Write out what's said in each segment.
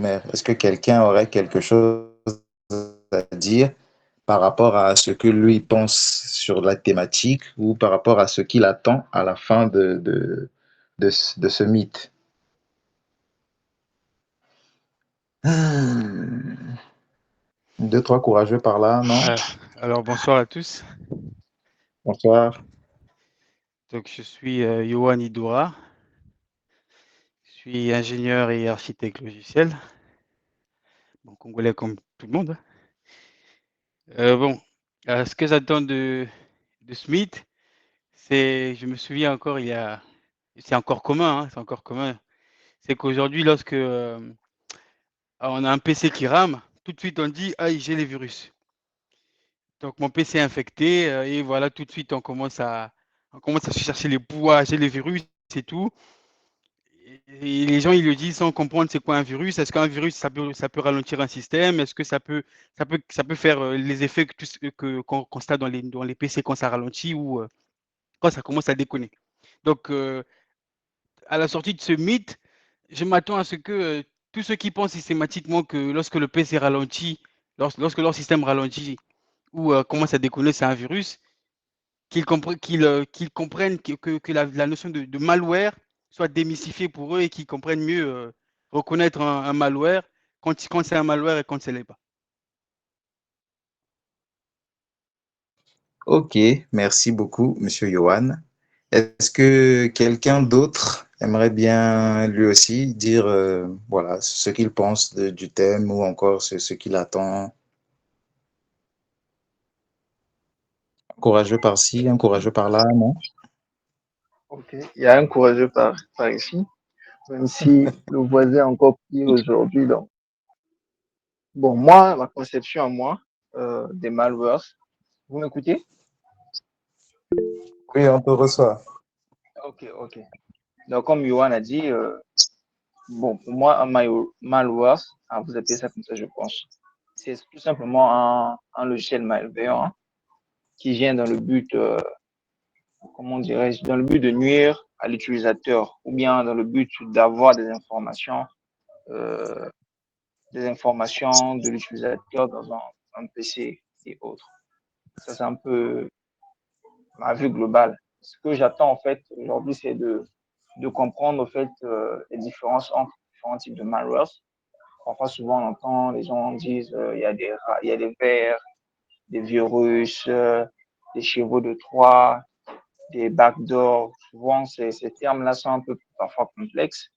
sommaire. Est-ce que quelqu'un aurait quelque chose à dire par rapport à ce que lui pense sur la thématique ou par rapport à ce qu'il attend à la fin de ce mythe? Deux, trois courageux par là, non? Alors bonsoir à tous. Bonsoir. Donc je suis Yohan Idoura. Je suis ingénieur et architecte logiciel. Bon, congolais comme tout le monde. Bon, ce que j'attends de Smith, je me souviens encore, c'est encore commun, hein, c'est encore commun. C'est qu'aujourd'hui, lorsque on a un PC qui rame, tout de suite on dit, ah, j'ai les virus. Donc mon PC est infecté et voilà, tout de suite on commence à chercher les poids, j'ai les virus, c'est tout. Et les gens, ils le disent sans comprendre c'est quoi un virus. Est-ce qu'un virus, ça peut ralentir un système? Est-ce que ça peut faire les effets qu'on constate dans les PC quand ça ralentit ou quand ça commence à déconner? Donc, à la sortie de ce mythe, je m'attends à ce que tous ceux qui pensent systématiquement que lorsque le PC ralentit, lorsque leur système ralentit ou commence à déconner, c'est un virus, qu'ils comprennent que la notion de malware soit démystifiée pour eux et qu'ils comprennent mieux reconnaître un malware quand c'est un malware et quand ce n'est pas. Ok, merci beaucoup, Monsieur Johan. Est-ce que quelqu'un d'autre aimerait bien lui aussi dire voilà, ce qu'il pense du thème ou encore ce qu'il attend? Courageux par-ci, un courageux par-là, non? Ok, il y a un courageux par ici, même si le voisin est encore pire aujourd'hui. Donc, bon, moi, ma conception à moi des malwares, vous m'écoutez? Oui, on te reçoit. Ok, ok. Donc, comme Johan a dit, bon, pour moi, un malware, vous appelez ça comme ça, je pense, c'est tout simplement un logiciel malveillant qui vient dans le but, comment dirais-je, dans le but de nuire à l'utilisateur ou bien dans le but d'avoir euh, des informations de l'utilisateur dans un PC et autres. Ça, c'est un peu ma vue globale. Ce que j'attends, en fait, aujourd'hui, c'est de comprendre, en fait, les différences entre différents types de malwares. Parfois, souvent, on entend les gens disent il y a des vers, des virus, des chevaux de Troie, des backdoors. Souvent, ces termes-là sont un peu parfois complexes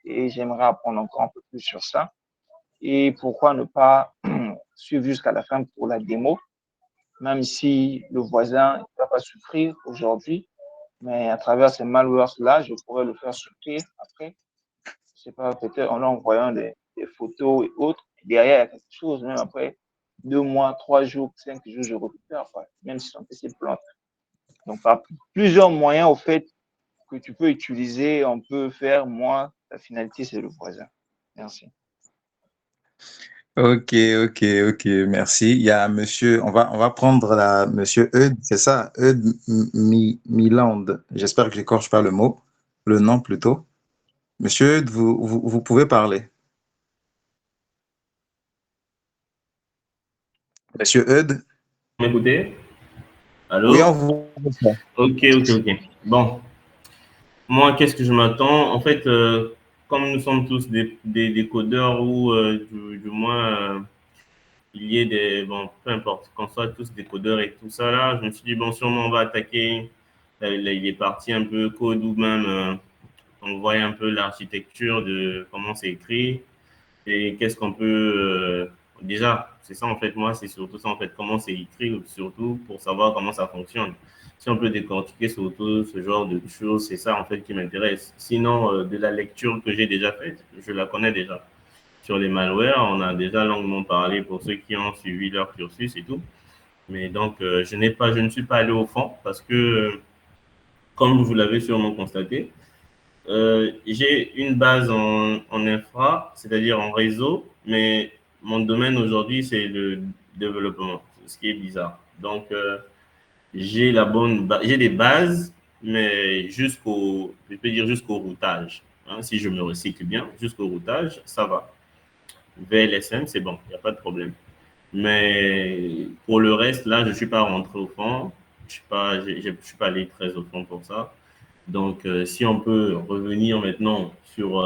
et j'aimerais apprendre encore un peu plus sur ça. Et pourquoi ne pas suivre jusqu'à la fin pour la démo, même si le voisin ne va pas souffrir aujourd'hui, mais à travers ces malwares-là, je pourrais le faire souffrir après. Je sais pas, peut-être en envoyant des photos et autres. Derrière, il y a quelque chose, même après 2 mois, 3 jours, 5 jours, je récupère, quoi, même si son PC plante. Donc, par plusieurs moyens, au fait, que tu peux utiliser, on peut faire, moi, la finalité, c'est le voisin. Merci. Ok, ok, ok, merci. Il y a monsieur, on va prendre monsieur Eud, c'est ça, Eud Miland. J'espère que j'écorche pas le nom plutôt. Monsieur Eud, vous pouvez parler. Monsieur Eud, M'écoutez? oui, on Allô? vous reçoit. Ok, ok, ok. Bon, moi, qu'est-ce que je m'attends? En fait, comme nous sommes tous des codeurs ou du moins il y ait des, bon, peu importe, qu'on soit tous des codeurs et tout ça là, je me suis dit, bon, sûrement on va attaquer les parties un peu code ou même on voit un peu l'architecture de comment c'est écrit et qu'est-ce qu'on peut déjà, c'est ça en fait, moi, c'est surtout ça en fait, comment c'est écrit, surtout pour savoir comment ça fonctionne. Si on peut décortiquer surtout ce genre de choses, c'est ça en fait qui m'intéresse. Sinon, de la lecture que j'ai déjà faite, je la connais déjà. Sur les malwares, on a déjà longuement parlé pour ceux qui ont suivi leur cursus et tout. Mais donc, je ne suis pas allé au fond parce que, comme vous l'avez sûrement constaté, j'ai une base en infra, c'est-à-dire en réseau, mais mon domaine aujourd'hui, c'est le développement, ce qui est bizarre. Donc, j'ai des bases, mais je peux dire jusqu'au routage. Hein, si je me recycle bien, jusqu'au routage, ça va. VLSM, c'est bon, il n'y a pas de problème. Mais pour le reste, là, je ne suis pas rentré au fond. Je suis pas allé très au fond pour ça. Donc, si on peut revenir maintenant sur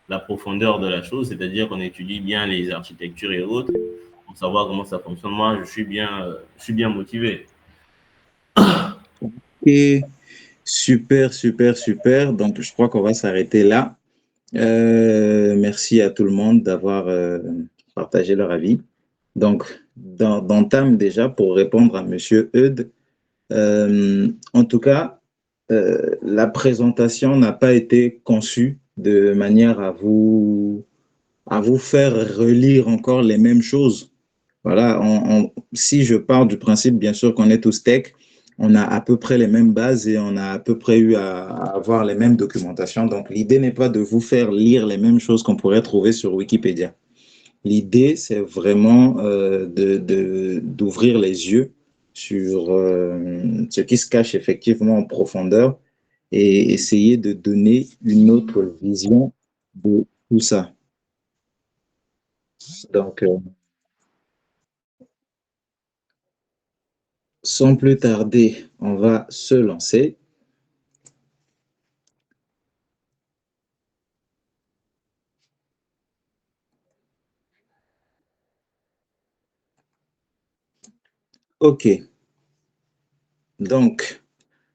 la profondeur de la chose, c'est-à-dire qu'on étudie bien les architectures et autres, pour savoir comment ça fonctionne, moi, je suis bien motivé. Et super, super, super. Donc, je crois qu'on va s'arrêter là. Merci à tout le monde d'avoir partagé leur avis. Donc, d'entame déjà pour répondre à Monsieur Eudes, en tout cas, la présentation n'a pas été conçue de manière à vous faire relire encore les mêmes choses. Voilà, si je pars du principe, bien sûr, qu'on est tous tech, on a à peu près les mêmes bases et on a à peu près eu à avoir les mêmes documentations. Donc, l'idée n'est pas de vous faire lire les mêmes choses qu'on pourrait trouver sur Wikipédia. L'idée, c'est vraiment d'ouvrir les yeux sur ce qui se cache effectivement en profondeur et essayer de donner une autre vision de tout ça. Donc, sans plus tarder, on va se lancer. OK. Donc,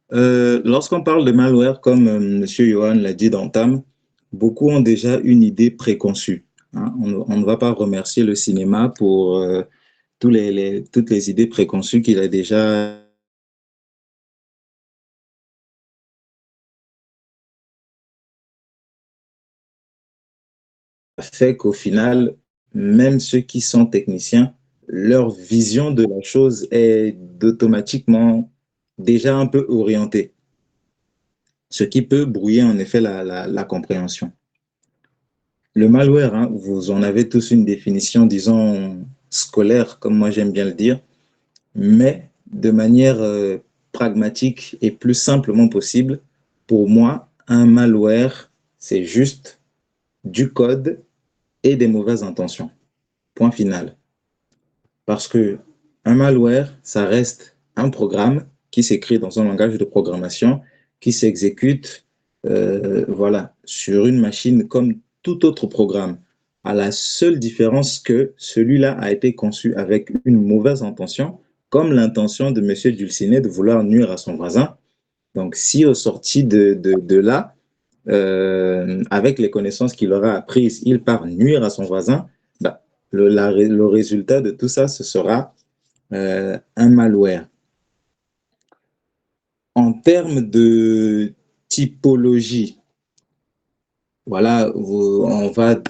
lorsqu'on parle de malware, comme M. Johan l'a dit d'entame, beaucoup ont déjà une idée préconçue. Hein. On ne va pas remercier le cinéma pour toutes les idées préconçues qu'il a déjà fait qu'au final, même ceux qui sont techniciens, leur vision de la chose est automatiquement déjà un peu orientée, ce qui peut brouiller en effet la compréhension. Le malware, hein, vous en avez tous une définition, disons, scolaire, comme moi j'aime bien le dire, mais de manière pragmatique et plus simplement possible, pour moi, un malware, c'est juste du code et des mauvaises intentions. Point final. Parce que un malware, ça reste un programme qui s'écrit dans un langage de programmation, qui s'exécute voilà, sur une machine comme tout autre programme, à la seule différence que celui-là a été conçu avec une mauvaise intention, comme l'intention de M. Dulcinet de vouloir nuire à son voisin. Donc, si au sorti de là, avec les connaissances qu'il aura apprises, il part nuire à son voisin, bah, le résultat de tout ça, ce sera un malware. En termes de typologie, voilà, on va,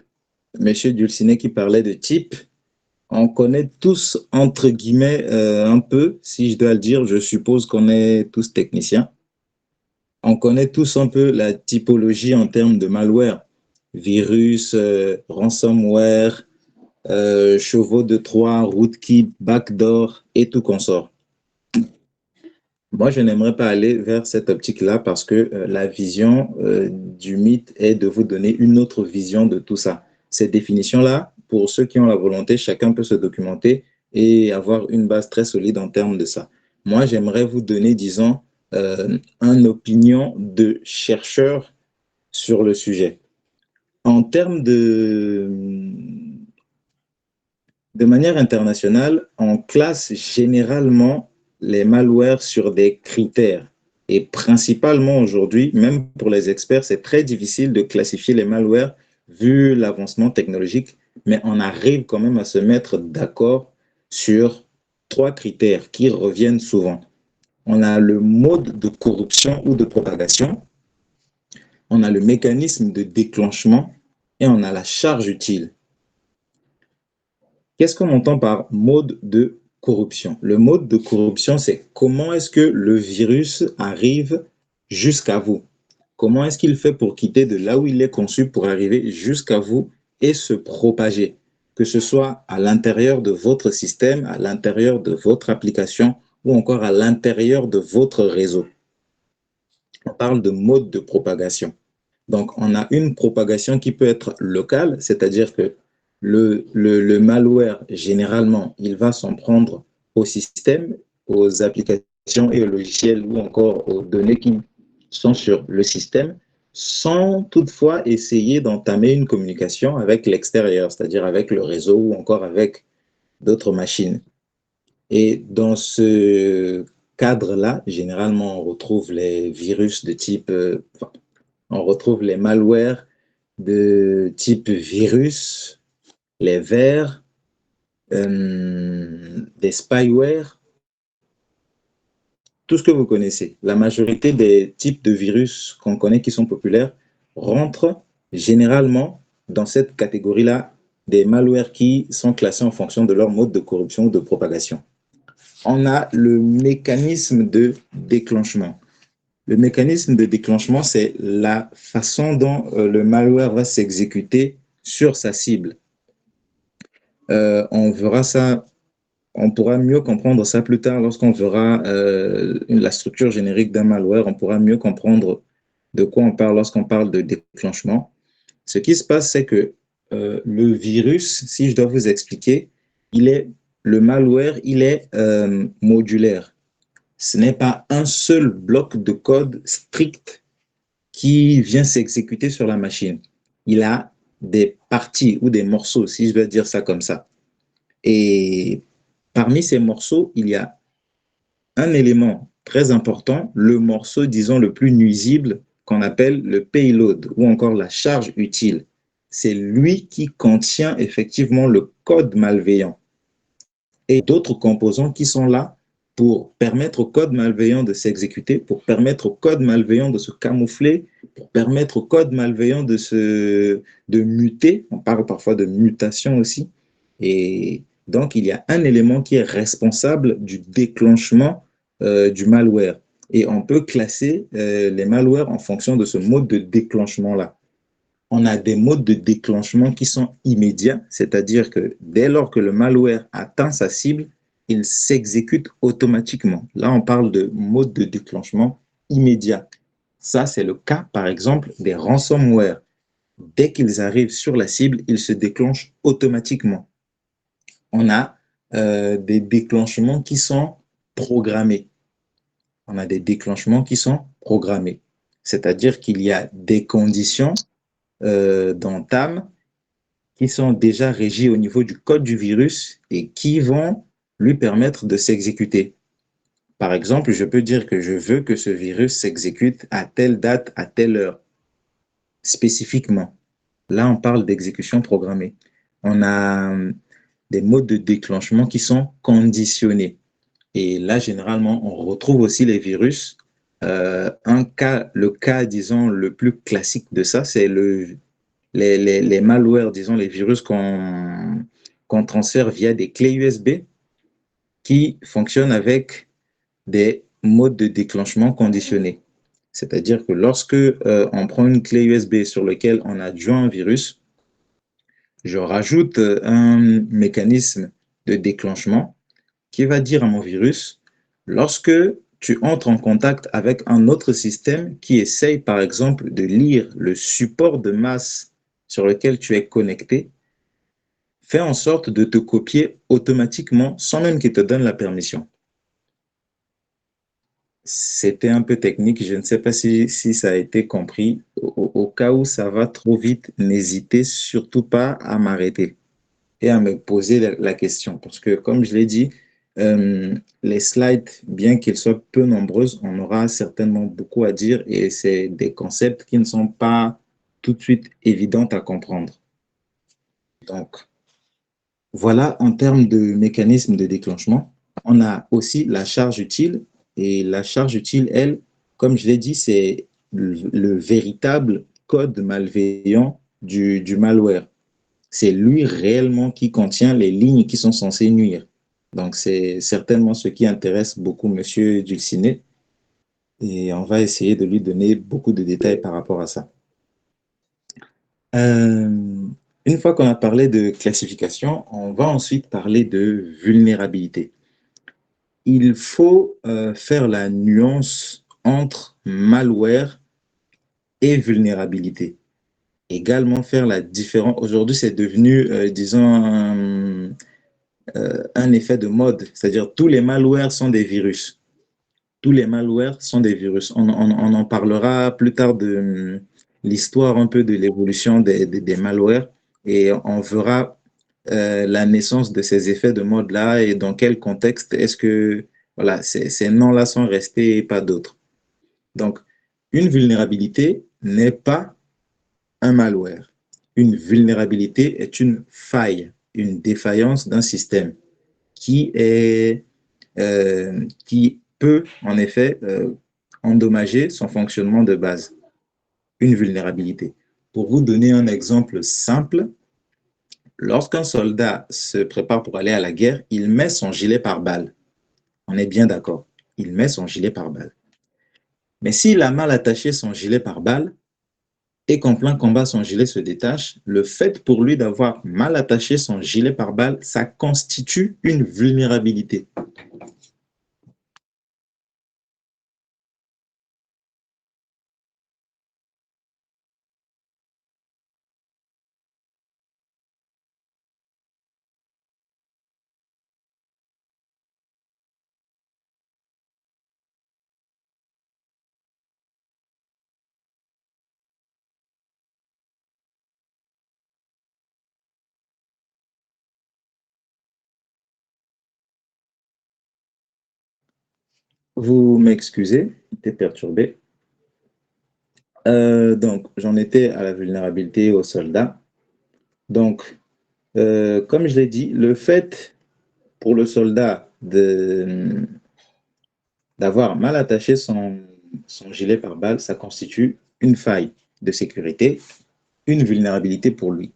Monsieur Dulcinet qui parlait de type, on connaît tous, entre guillemets, un peu, si je dois le dire, je suppose qu'on est tous techniciens. On connaît tous un peu la typologie en termes de malware, virus, ransomware, chevaux de Troie, rootkit, backdoor et tout consort. Moi, je n'aimerais pas aller vers cette optique-là parce que la vision du mythe est de vous donner une autre vision de tout ça. Cette définition-là, pour ceux qui ont la volonté, chacun peut se documenter et avoir une base très solide en termes de ça. Moi, j'aimerais vous donner, disons, une opinion de chercheur sur le sujet. En termes de manière internationale, on classe généralement les malwares sur des critères. Et principalement aujourd'hui, même pour les experts, c'est très difficile de classifier les malwares vu l'avancement technologique, mais on arrive quand même à se mettre d'accord sur 3 critères qui reviennent souvent. On a le mode de corruption ou de propagation, on a le mécanisme de déclenchement et on a la charge utile. Qu'est-ce qu'on entend par mode de corruption? Le mode de corruption, c'est comment est-ce que le virus arrive jusqu'à vous? Comment est-ce qu'il fait pour quitter de là où il est conçu pour arriver jusqu'à vous et se propager? Que ce soit à l'intérieur de votre système, à l'intérieur de votre application ou encore à l'intérieur de votre réseau. On parle de mode de propagation. Donc, on a une propagation qui peut être locale, c'est-à-dire que le malware, généralement, il va s'en prendre au système, aux applications et aux logiciels ou encore aux données qui sont sur le système, sans toutefois essayer d'entamer une communication avec l'extérieur, c'est-à-dire avec le réseau ou encore avec d'autres machines. Et dans ce cadre-là, généralement, on retrouve les virus de type, on retrouve les malwares de type virus, les vers, des spyware, tout ce que vous connaissez. La majorité des types de virus qu'on connaît qui sont populaires rentrent généralement dans cette catégorie-là des malwares qui sont classés en fonction de leur mode de corruption ou de propagation. On a le mécanisme de déclenchement. Le mécanisme de déclenchement, c'est la façon dont le malware va s'exécuter sur sa cible. On verra ça, on pourra mieux comprendre ça plus tard lorsqu'on verra la structure générique d'un malware. On pourra mieux comprendre de quoi on parle lorsqu'on parle de déclenchement. Ce qui se passe, c'est que le virus, si je dois vous expliquer, le malware, il est modulaire. Ce n'est pas un seul bloc de code strict qui vient s'exécuter sur la machine. Il a des parties ou des morceaux, si je dois dire ça comme ça. Et parmi ces morceaux, il y a un élément très important, le morceau, disons, le plus nuisible, qu'on appelle le payload ou encore la charge utile. C'est lui qui contient effectivement le code malveillant et d'autres composants qui sont là pour permettre au code malveillant de s'exécuter, pour permettre au code malveillant de se camoufler, pour permettre au code malveillant de muter. On parle parfois de mutation aussi. Et donc, il y a un élément qui est responsable du déclenchement du malware. Et on peut classer les malwares en fonction de ce mode de déclenchement-là. On a des modes de déclenchement qui sont immédiats, c'est-à-dire que dès lors que le malware atteint sa cible, il s'exécute automatiquement. Là, on parle de mode de déclenchement immédiat. Ça, c'est le cas, par exemple, des ransomware. Dès qu'ils arrivent sur la cible, ils se déclenchent automatiquement. On a des déclenchements qui sont programmés. On a des déclenchements qui sont programmés. C'est-à-dire qu'il y a des conditions d'entame qui sont déjà régies au niveau du code du virus et qui vont lui permettre de s'exécuter. Par exemple, je peux dire que je veux que ce virus s'exécute à telle date, à telle heure, spécifiquement. Là, on parle d'exécution programmée. On a des modes de déclenchement qui sont conditionnés. Et là, généralement, on retrouve aussi les virus. Le cas, disons, le plus classique de ça, c'est les malwares, disons, les virus qu'on transfère via des clés USB qui fonctionnent avec des modes de déclenchement conditionnés. C'est-à-dire que lorsque on prend une clé USB sur laquelle on a joint un virus, je rajoute un mécanisme de déclenchement qui va dire à mon virus, lorsque tu entres en contact avec un autre système qui essaye, par exemple, de lire le support de masse sur lequel tu es connecté, fais en sorte de te copier automatiquement sans même qu'il te donne la permission. C'était un peu technique, je ne sais pas si ça a été compris. Au cas où ça va trop vite, n'hésitez surtout pas à m'arrêter et à me poser la question. Parce que, comme je l'ai dit, les slides, bien qu'ils soient peu nombreuses, on aura certainement beaucoup à dire et c'est des concepts qui ne sont pas tout de suite évidents à comprendre. Donc, voilà en termes de mécanisme de déclenchement. On a aussi la charge utile. Et la charge utile, elle, comme je l'ai dit, c'est le véritable code malveillant du malware. C'est lui réellement qui contient les lignes qui sont censées nuire. Donc, c'est certainement ce qui intéresse beaucoup M. Dulciné. Et on va essayer de lui donner beaucoup de détails par rapport à ça. Une fois qu'on a parlé de classification, on va ensuite parler de vulnérabilité. Il faut faire la nuance entre malware et vulnérabilité. également faire la différence. Aujourd'hui, c'est devenu, disons, un effet de mode, c'est-à-dire tous les malwares sont des virus. Tous les malwares sont des virus. On en parlera plus tard de l'histoire un peu de l'évolution des malwares et on verra la naissance de ces effets de mode-là et dans quel contexte est-ce que voilà, ces noms-là sont restés et pas d'autres. Donc, une vulnérabilité n'est pas un malware. Une vulnérabilité est une faille, une défaillance d'un système qui peut en effet endommager son fonctionnement de base, une vulnérabilité. Pour vous donner un exemple simple, lorsqu'un soldat se prépare pour aller à la guerre, il met son gilet pare-balles. On est bien d'accord, il met son gilet pare-balles. Mais s'il a mal attaché son gilet pare-balles et qu'en plein combat, son gilet se détache, le fait pour lui d'avoir mal attaché son gilet pare-balles, ça constitue une vulnérabilité. Vous m'excusez, j'étais perturbé. Donc, j'en étais à la vulnérabilité aux soldats. Donc, comme je l'ai dit, le fait pour le soldat d'avoir mal attaché son gilet pare-balles, ça constitue une faille de sécurité, une vulnérabilité pour lui.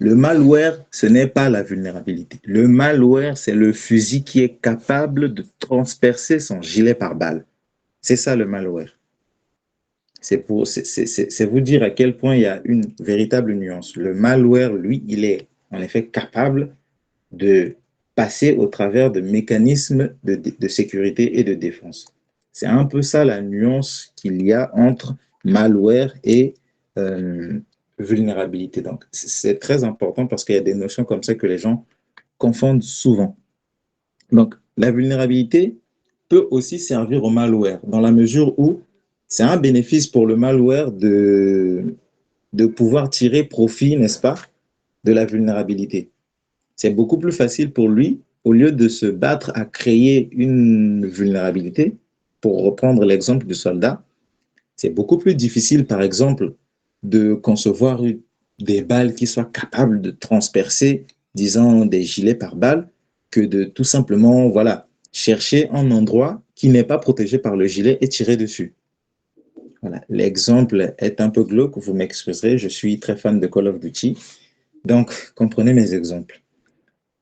Le malware, ce n'est pas la vulnérabilité. Le malware, c'est le fusil qui est capable de transpercer son gilet pare-balles. C'est ça le malware. C'est vous dire à quel point il y a une véritable nuance. Le malware, lui, il est en effet capable de passer au travers de mécanismes de sécurité et de défense. C'est un peu ça la nuance qu'il y a entre malware et vulnérabilité. Donc, c'est très important parce qu'il y a des notions comme ça que les gens confondent souvent. Donc, la vulnérabilité peut aussi servir au malware dans la mesure où c'est un bénéfice pour le malware de pouvoir tirer profit, n'est-ce pas, de la vulnérabilité. C'est beaucoup plus facile pour lui, au lieu de se battre à créer une vulnérabilité, pour reprendre l'exemple du soldat, c'est beaucoup plus difficile, par exemple, de concevoir des balles qui soient capables de transpercer, disons, des gilets pare-balles, que de tout simplement, voilà, chercher un endroit qui n'est pas protégé par le gilet et tirer dessus. Voilà. L'exemple est un peu glauque, vous m'excuserez, je suis très fan de Call of Duty, donc comprenez mes exemples.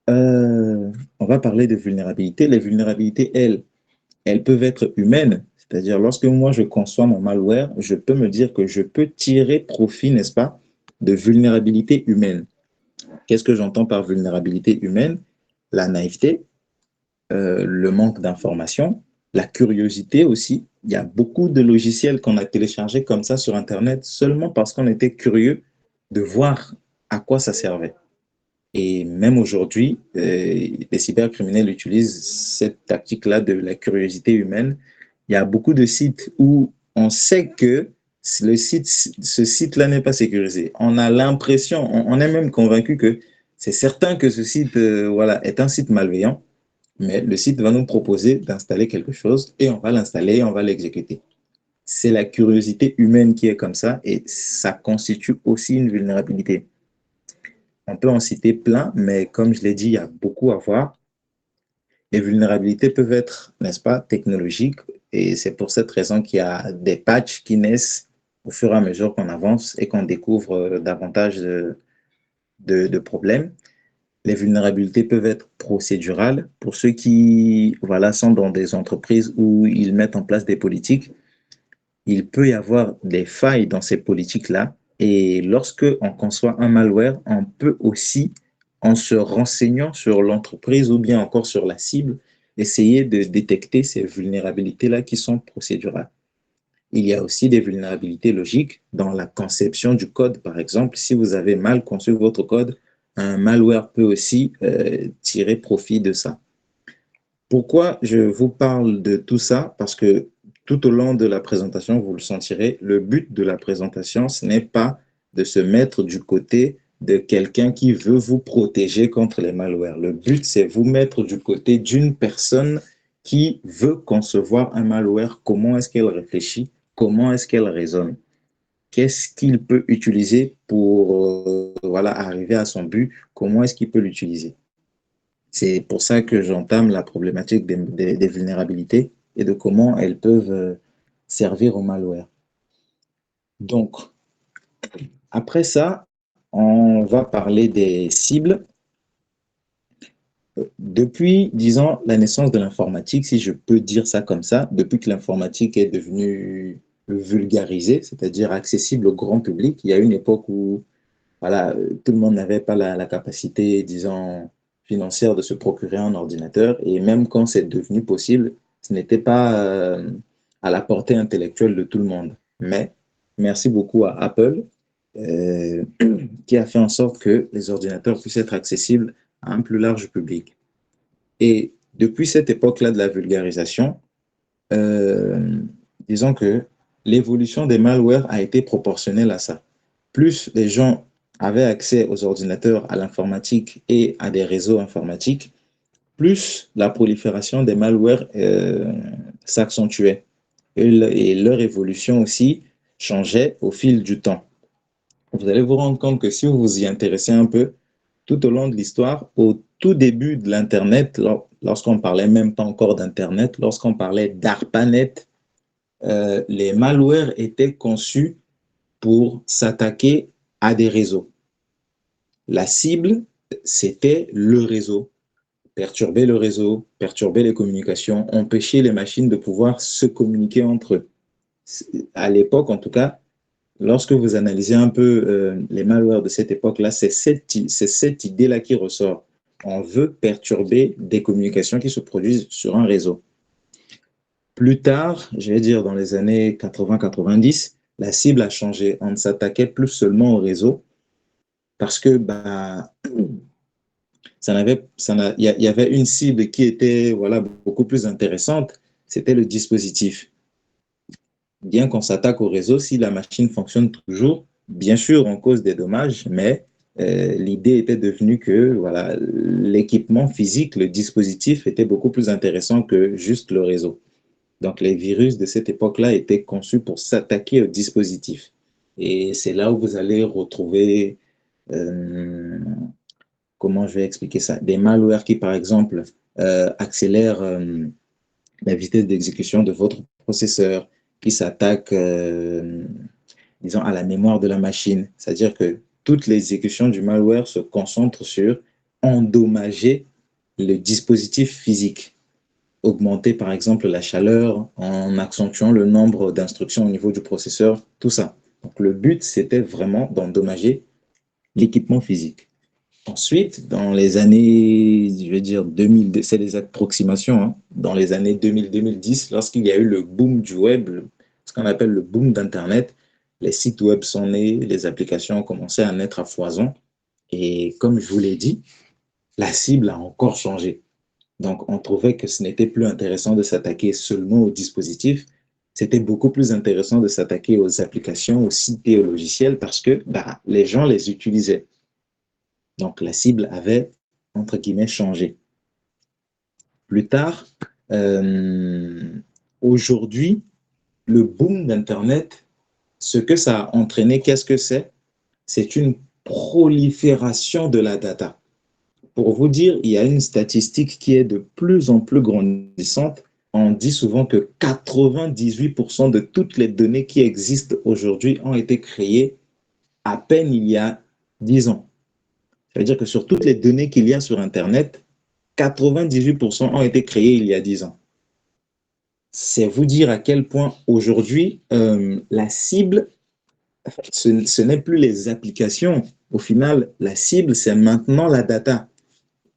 On va parler de vulnérabilité. Les vulnérabilités, elles peuvent être humaines, c'est-à-dire lorsque moi je conçois mon malware, je peux me dire que je peux tirer profit, n'est-ce pas, de vulnérabilité humaine. Qu'est-ce que j'entends par vulnérabilité humaine? La naïveté, le manque d'information, la curiosité aussi. Il y a beaucoup de logiciels qu'on a téléchargés comme ça sur Internet seulement parce qu'on était curieux de voir à quoi ça servait. Et même aujourd'hui, les cybercriminels utilisent cette tactique-là de la curiosité humaine. Il y a beaucoup de sites où on sait que ce site-là n'est pas sécurisé. On a l'impression, on est même convaincu que c'est certain que ce site voilà, est un site malveillant, mais le site va nous proposer d'installer quelque chose et on va l'installer et on va l'exécuter. C'est la curiosité humaine qui est comme ça et ça constitue aussi une vulnérabilité. On peut en citer plein, mais comme je l'ai dit, il y a beaucoup à voir. Les vulnérabilités peuvent être, n'est-ce pas, technologiques, et c'est pour cette raison qu'il y a des patchs qui naissent au fur et à mesure qu'on avance et qu'on découvre davantage de problèmes. Les vulnérabilités peuvent être procédurales pour ceux qui voilà, sont dans des entreprises où ils mettent en place des politiques. Il peut y avoir des failles dans ces politiques-là. Et lorsque on conçoit un malware, on peut aussi, en se renseignant sur l'entreprise ou bien encore sur la cible, essayer de détecter ces vulnérabilités-là qui sont procédurales. il y a aussi des vulnérabilités logiques dans la conception du code. Par exemple, si vous avez mal conçu votre code, un malware peut aussi tirer profit de ça. Pourquoi je vous parle de tout ça? Parce que tout au long de la présentation, vous le sentirez, le but de la présentation, ce n'est pas de se mettre du côté de quelqu'un qui veut vous protéger contre les malwares. Le but, c'est vous mettre du côté d'une personne qui veut concevoir un malware. Comment est-ce qu'elle réfléchit? Comment est-ce qu'elle raisonne? Qu'est-ce qu'il peut utiliser pour voilà, arriver à son but? Comment est-ce qu'il peut l'utiliser? C'est pour ça que j'entame la problématique des vulnérabilités et de comment elles peuvent servir au malware. Donc, après ça, on va parler des cibles. Depuis, disons, la naissance de l'informatique, si je peux dire ça comme ça, depuis que l'informatique est devenue vulgarisée, c'est-à-dire accessible au grand public, il y a une époque où voilà, tout le monde n'avait pas la capacité, disons, financière de se procurer un ordinateur. Et même quand c'est devenu possible, ce n'était pas à la portée intellectuelle de tout le monde. Mais merci beaucoup à Apple euh, qui a fait en sorte que les ordinateurs puissent être accessibles à un plus large public. Et depuis cette époque-là de la vulgarisation, euh, disons que l'évolution des malwares a été proportionnelle à ça. Plus les gens avaient accès aux ordinateurs, à l'informatique et à des réseaux informatiques, plus la prolifération des malwares s'accentuait. Et leur évolution aussi changeait au fil du temps. Vous allez vous rendre compte que si vous vous y intéressez un peu, tout au long de l'histoire, au tout début de l'Internet, lorsqu'on parlait même pas encore d'Internet, lorsqu'on parlait d'ARPANET, les malwares étaient conçus pour s'attaquer à des réseaux. La cible, c'était le réseau. Perturber le réseau, perturber les communications, empêcher les machines de pouvoir se communiquer entre eux. À l'époque, en tout cas, lorsque vous analysez un peu les malwares de cette époque-là, c'est cette idée-là qui ressort. On veut perturber des communications qui se produisent sur un réseau. Plus tard, je vais dire dans les années 80-90, la cible a changé. On ne s'attaquait plus seulement au réseau parce que il y avait une cible qui était voilà, beaucoup plus intéressante, c'était le dispositif. Bien qu'on s'attaque au réseau, si la machine fonctionne toujours, bien sûr, on cause des dommages, mais l'idée était devenue que voilà, l'équipement physique, le dispositif était beaucoup plus intéressant que juste le réseau. Donc, les virus de cette époque-là étaient conçus pour s'attaquer au dispositif. Et c'est là où vous allez retrouver, comment je vais expliquer ça, des malwares qui, par exemple, accélèrent la vitesse d'exécution de votre processeur, qui s'attaquent, disons, à la mémoire de la machine. C'est-à-dire que toute l'exécution du malware se concentre sur endommager le dispositif physique. Augmenter par exemple la chaleur en accentuant le nombre d'instructions au niveau du processeur, tout ça. Donc le but, c'était vraiment d'endommager l'équipement physique. Ensuite, dans les années, je vais dire 2000, c'est des approximations, hein, dans les années 2000-2010, lorsqu'il y a eu le boom du web, ce qu'on appelle le boom d'Internet, les sites web sont nés, les applications ont commencé à naître à foison. Et comme je vous l'ai dit, la cible a encore changé. Donc, on trouvait que ce n'était plus intéressant de s'attaquer seulement aux dispositifs. C'était beaucoup plus intéressant de s'attaquer aux applications, aux sites et aux logiciels parce que les gens les utilisaient. Donc, la cible avait, entre guillemets, changé. Plus tard, aujourd'hui, le boom d'Internet, ce que ça a entraîné, qu'est-ce que c'est? C'est une prolifération de la data. Pour vous dire, il y a une statistique qui est de plus en plus grandissante. On dit souvent que 98% de toutes les données qui existent aujourd'hui ont été créées à peine il y a 10 ans. C'est-à-dire que sur toutes les données qu'il y a sur Internet, 98% ont été créées il y a 10 ans. C'est vous dire à quel point aujourd'hui, la cible, ce n'est plus les applications. Au final, la cible, c'est maintenant la data.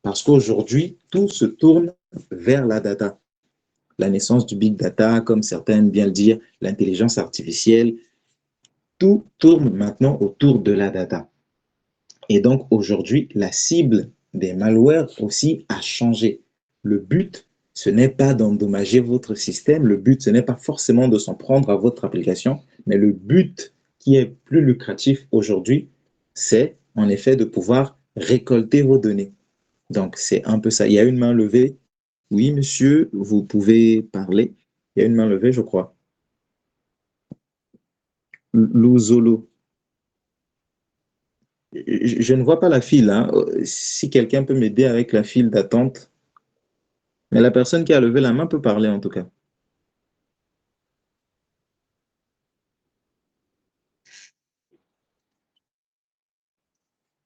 Parce qu'aujourd'hui, tout se tourne vers la data. la naissance du big data, comme certains aiment bien le dire, l'intelligence artificielle. Tout tourne maintenant autour de la data. Et donc aujourd'hui, la cible des malwares aussi a changé. Le but, ce n'est pas d'endommager votre système, le but, ce n'est pas forcément de s'en prendre à votre application, mais le but qui est plus lucratif aujourd'hui, c'est en effet de pouvoir récolter vos données. Donc c'est un peu ça. Il y a une main levée. Oui, monsieur, vous pouvez parler. Il y a une main levée, je crois. Louzolo. Je ne vois pas la file, hein. Si quelqu'un peut m'aider avec la file d'attente. Mais la personne qui a levé la main peut parler en tout cas.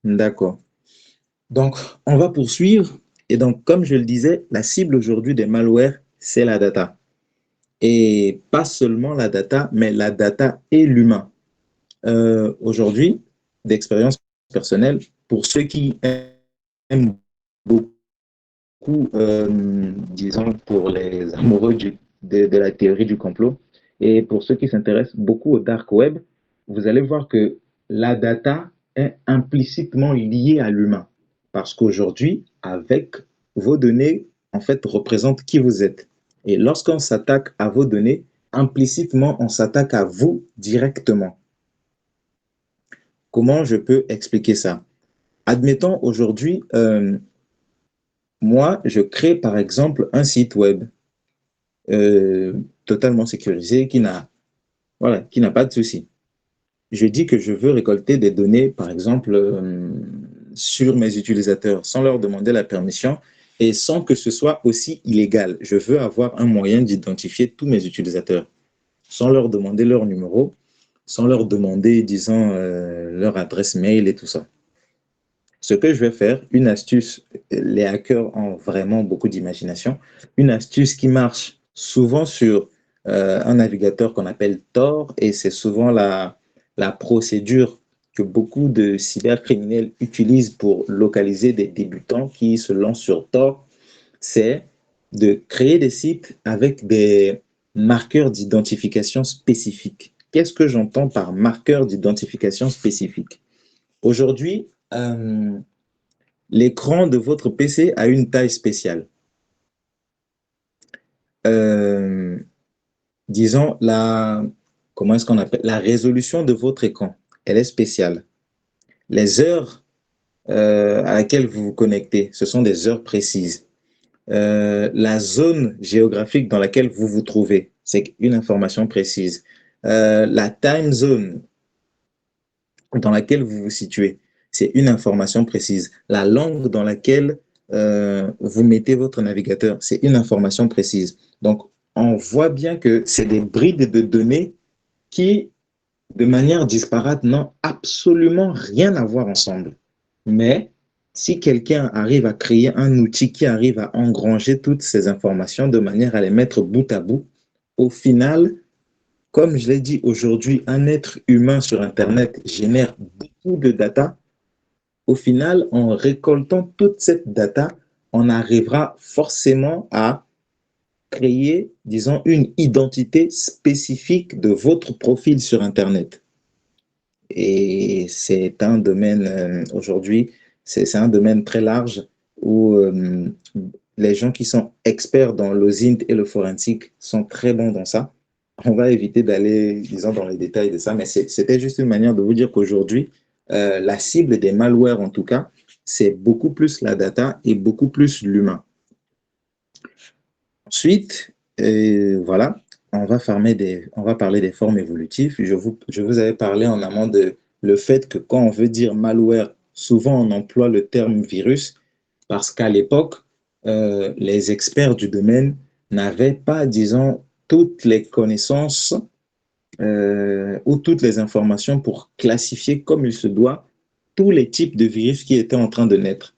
D'accord. Donc, on va poursuivre. Et donc, comme je le disais, la cible aujourd'hui des malwares, c'est la data. Et pas seulement la data, mais la data et l'humain. Aujourd'hui, d'expérience personnelle, pour ceux qui aiment beaucoup, disons, pour les amoureux de la théorie du complot, et pour ceux qui s'intéressent beaucoup au dark web, vous allez voir que la data est implicitement liée à l'humain. Parce qu'aujourd'hui, avec vos données, en fait, représentent qui vous êtes. Et lorsqu'on s'attaque à vos données, implicitement, on s'attaque à vous directement. Comment je peux expliquer ça? Admettons aujourd'hui, moi, je crée par exemple un site web totalement sécurisé qui n'a pas de souci. Je dis que je veux récolter des données, par exemple, sur mes utilisateurs, sans leur demander la permission et sans que ce soit aussi illégal. Je veux avoir un moyen d'identifier tous mes utilisateurs, sans leur demander leur numéro, sans leur demander, disons, leur adresse mail et tout ça. Ce que je vais faire, une astuce, les hackers ont vraiment beaucoup d'imagination, une astuce qui marche souvent sur un navigateur qu'on appelle Tor, et c'est souvent la procédure que beaucoup de cybercriminels utilisent pour localiser des débutants qui se lancent sur Tor, c'est de créer des sites avec des marqueurs d'identification spécifiques. Qu'est-ce que j'entends par marqueur d'identification spécifique? Aujourd'hui, l'écran de votre PC a une taille spéciale. Disons, comment est-ce qu'on appelle? La résolution de votre écran, elle est spéciale. Les heures à laquelle vous vous connectez, ce sont des heures précises. La zone géographique dans laquelle vous vous trouvez, c'est une information précise. La time zone dans laquelle vous vous situez, c'est une information précise. La langue dans laquelle vous mettez votre navigateur, c'est une information précise. Donc, on voit bien que c'est des brides de données qui, de manière disparate, n'ont absolument rien à voir ensemble. Mais si quelqu'un arrive à créer un outil qui arrive à engranger toutes ces informations de manière à les mettre bout à bout, au final, comme je l'ai dit aujourd'hui, un être humain sur Internet génère beaucoup de data. Au final, en récoltant toute cette data, on arrivera forcément à créer, disons, une identité spécifique de votre profil sur Internet. Et c'est un domaine, aujourd'hui, c'est un domaine très large où les gens qui sont experts dans l'OSINT et le forensique sont très bons dans ça. On va éviter d'aller, disons, dans les détails de ça, mais c'était juste une manière de vous dire qu'aujourd'hui, la cible des malwares, en tout cas, c'est beaucoup plus la data et beaucoup plus l'humain. Ensuite, voilà, on va parler des formes évolutives. Je vous avais parlé en amont de le fait que quand on veut dire malware, souvent on emploie le terme virus parce qu'à l'époque, les experts du domaine n'avaient pas, disons, toutes les connaissances ou toutes les informations pour classifier comme il se doit tous les types de virus qui étaient en train de naître.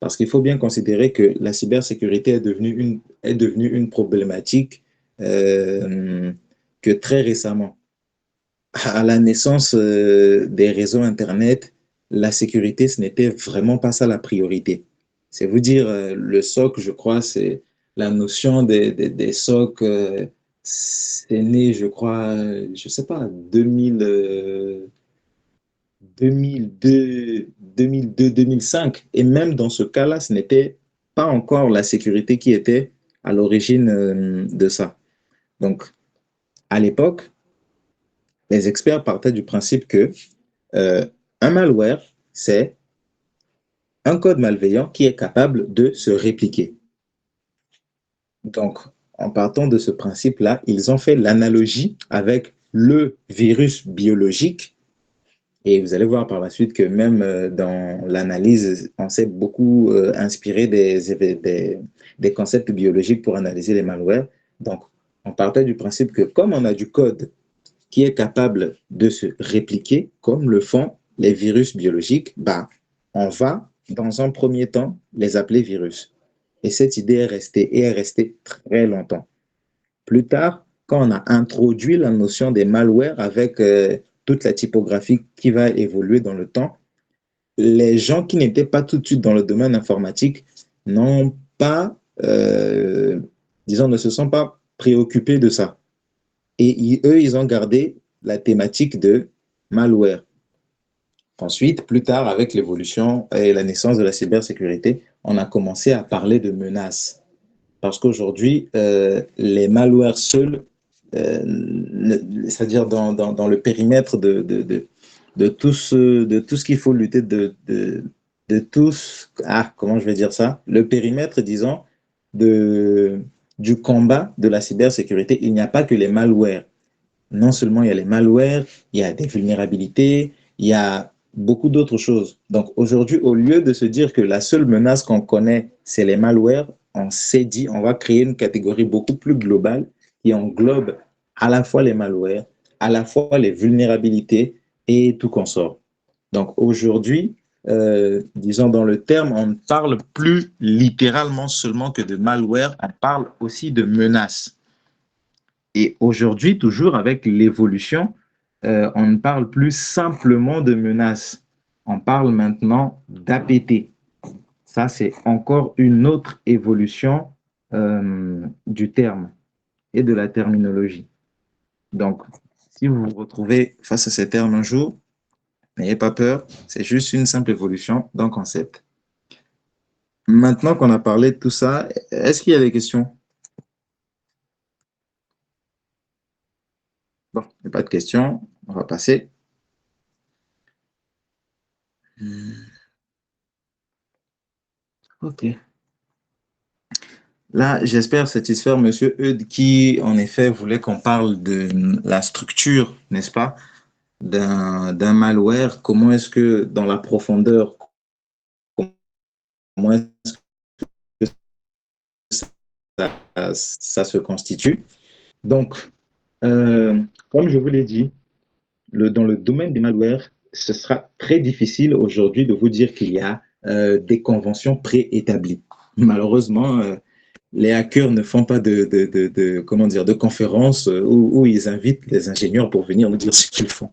Parce qu'il faut bien considérer que la cybersécurité est devenue une problématique que très récemment. À la naissance des réseaux Internet, la sécurité, ce n'était vraiment pas ça la priorité. C'est vous dire, le socle, je crois, c'est la notion des SOC, c'est né, je crois, je sais pas, 2002, 2005. Et même dans ce cas-là, ce n'était pas encore la sécurité qui était à l'origine de ça. Donc, à l'époque, les experts partaient du principe que un malware, c'est un code malveillant qui est capable de se répliquer. Donc, en partant de ce principe-là, ils ont fait l'analogie avec le virus biologique. Et vous allez voir par la suite que même dans l'analyse, on s'est beaucoup inspiré des concepts biologiques pour analyser les malwares. Donc, on partait du principe que comme on a du code qui est capable de se répliquer, comme le font les virus biologiques, bah, on va, dans un premier temps, les appeler virus. Et cette idée est restée très longtemps. Plus tard, quand on a introduit la notion des malwares avec toute la typographie qui va évoluer dans le temps, les gens qui n'étaient pas tout de suite dans le domaine informatique n'ont pas, disons, ne se sont pas préoccupés de ça. Et eux, ils ont gardé la thématique de malware. Ensuite, plus tard, avec l'évolution et la naissance de la cybersécurité, on a commencé à parler de menaces. Parce qu'aujourd'hui, les malwares seuls, c'est-à-dire dans le périmètre de tout ce qu'il faut lutter, de tous, comment je vais dire ça, le périmètre, disons, du combat de la cybersécurité, il n'y a pas que les malwares. Non seulement il y a les malwares, il y a des vulnérabilités, il y a beaucoup d'autres choses. Donc aujourd'hui, au lieu de se dire que la seule menace qu'on connaît, c'est les malwares, on s'est dit, on va créer une catégorie beaucoup plus globale qui englobe à la fois les malwares, à la fois les vulnérabilités et tout consort. Donc aujourd'hui, disons dans le terme, on ne parle plus littéralement seulement que de malware, on parle aussi de menaces. Et aujourd'hui, toujours avec l'évolution, on ne parle plus simplement de menaces. On parle maintenant d'APT. Ça, c'est encore une autre évolution du terme et de la terminologie. Donc, si vous vous retrouvez face à ces termes un jour, n'ayez pas peur, c'est juste une simple évolution d'un concept. Maintenant qu'on a parlé de tout ça, est-ce qu'il y a des questions? Bon, il n'y a pas de questions, on va passer. Ok. Là, j'espère satisfaire Monsieur Eudes qui, en effet, voulait qu'on parle de la structure, n'est-ce pas, d'un malware. Comment est-ce que, dans la profondeur, comment est-ce que ça se constitue? Donc, comme je vous l'ai dit, dans le domaine des malwares, ce sera très difficile aujourd'hui de vous dire qu'il y a des conventions préétablies. Malheureusement, les hackers ne font pas comment dire, de conférences où ils invitent les ingénieurs pour venir nous dire ce qu'ils font.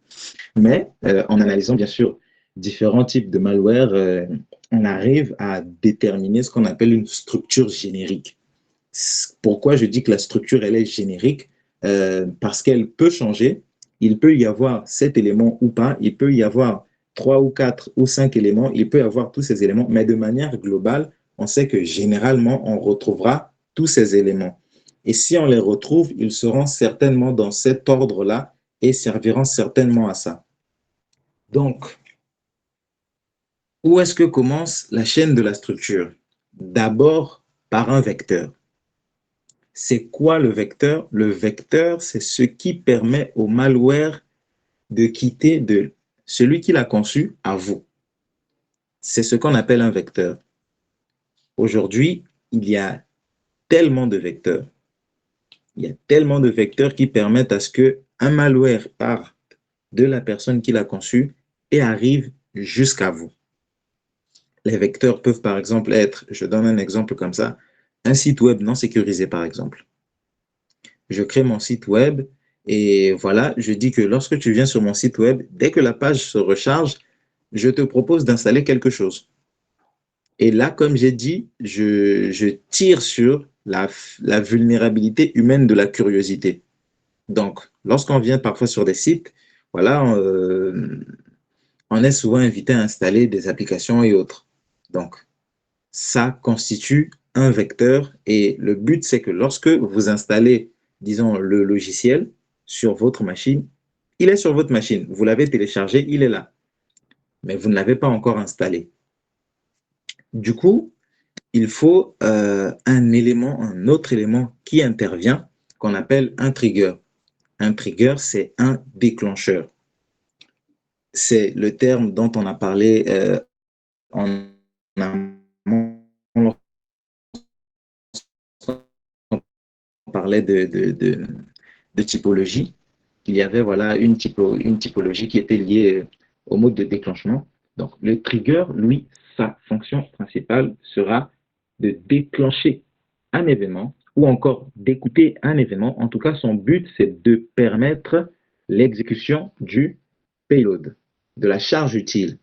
Mais en analysant bien sûr différents types de malware, on arrive à déterminer ce qu'on appelle une structure générique. Pourquoi je dis que la structure elle est générique? Parce qu'elle peut changer. Il peut y avoir 7 éléments ou pas. Il peut y avoir 3 ou 4 ou 5 éléments. Il peut y avoir tous ces éléments. Mais de manière globale, on sait que généralement, on retrouvera tous ces éléments. Et si on les retrouve, ils seront certainement dans cet ordre-là et serviront certainement à ça. Donc, où est-ce que commence la chaîne de la structure? D'abord, par un vecteur. C'est quoi le vecteur? Le vecteur, c'est ce qui permet au malware de quitter de celui qui l'a conçu à vous. C'est ce qu'on appelle un vecteur. Aujourd'hui, il y a tellement de vecteurs. Il y a tellement de vecteurs qui permettent à ce qu'un malware parte de la personne qui l'a conçu et arrive jusqu'à vous. Les vecteurs peuvent par exemple être, je donne un exemple comme ça, un site web non sécurisé par exemple. Je crée mon site web et voilà, je dis que lorsque tu viens sur mon site web, dès que la page se recharge, je te propose d'installer quelque chose. Et là, comme j'ai dit, je tire sur la vulnérabilité humaine de la curiosité. Donc, lorsqu'on vient parfois sur des sites, voilà, on est souvent invité à installer des applications et autres. Donc, ça constitue un vecteur et le but, c'est que lorsque vous installez, disons, le logiciel sur votre machine, il est sur votre machine. Vous l'avez téléchargé, il est là. Mais vous ne l'avez pas encore installé. Du coup, il faut un autre élément qui intervient, qu'on appelle un trigger. Un trigger, c'est un déclencheur. C'est le terme dont on a parlé en amont, on parlait de typologie. Il y avait voilà, une typologie qui était liée au mode de déclenchement. Donc, le trigger, lui, sa fonction principale sera de déclencher un événement ou encore d'écouter un événement. En tout cas, son but, c'est de permettre l'exécution du payload, de la charge utile.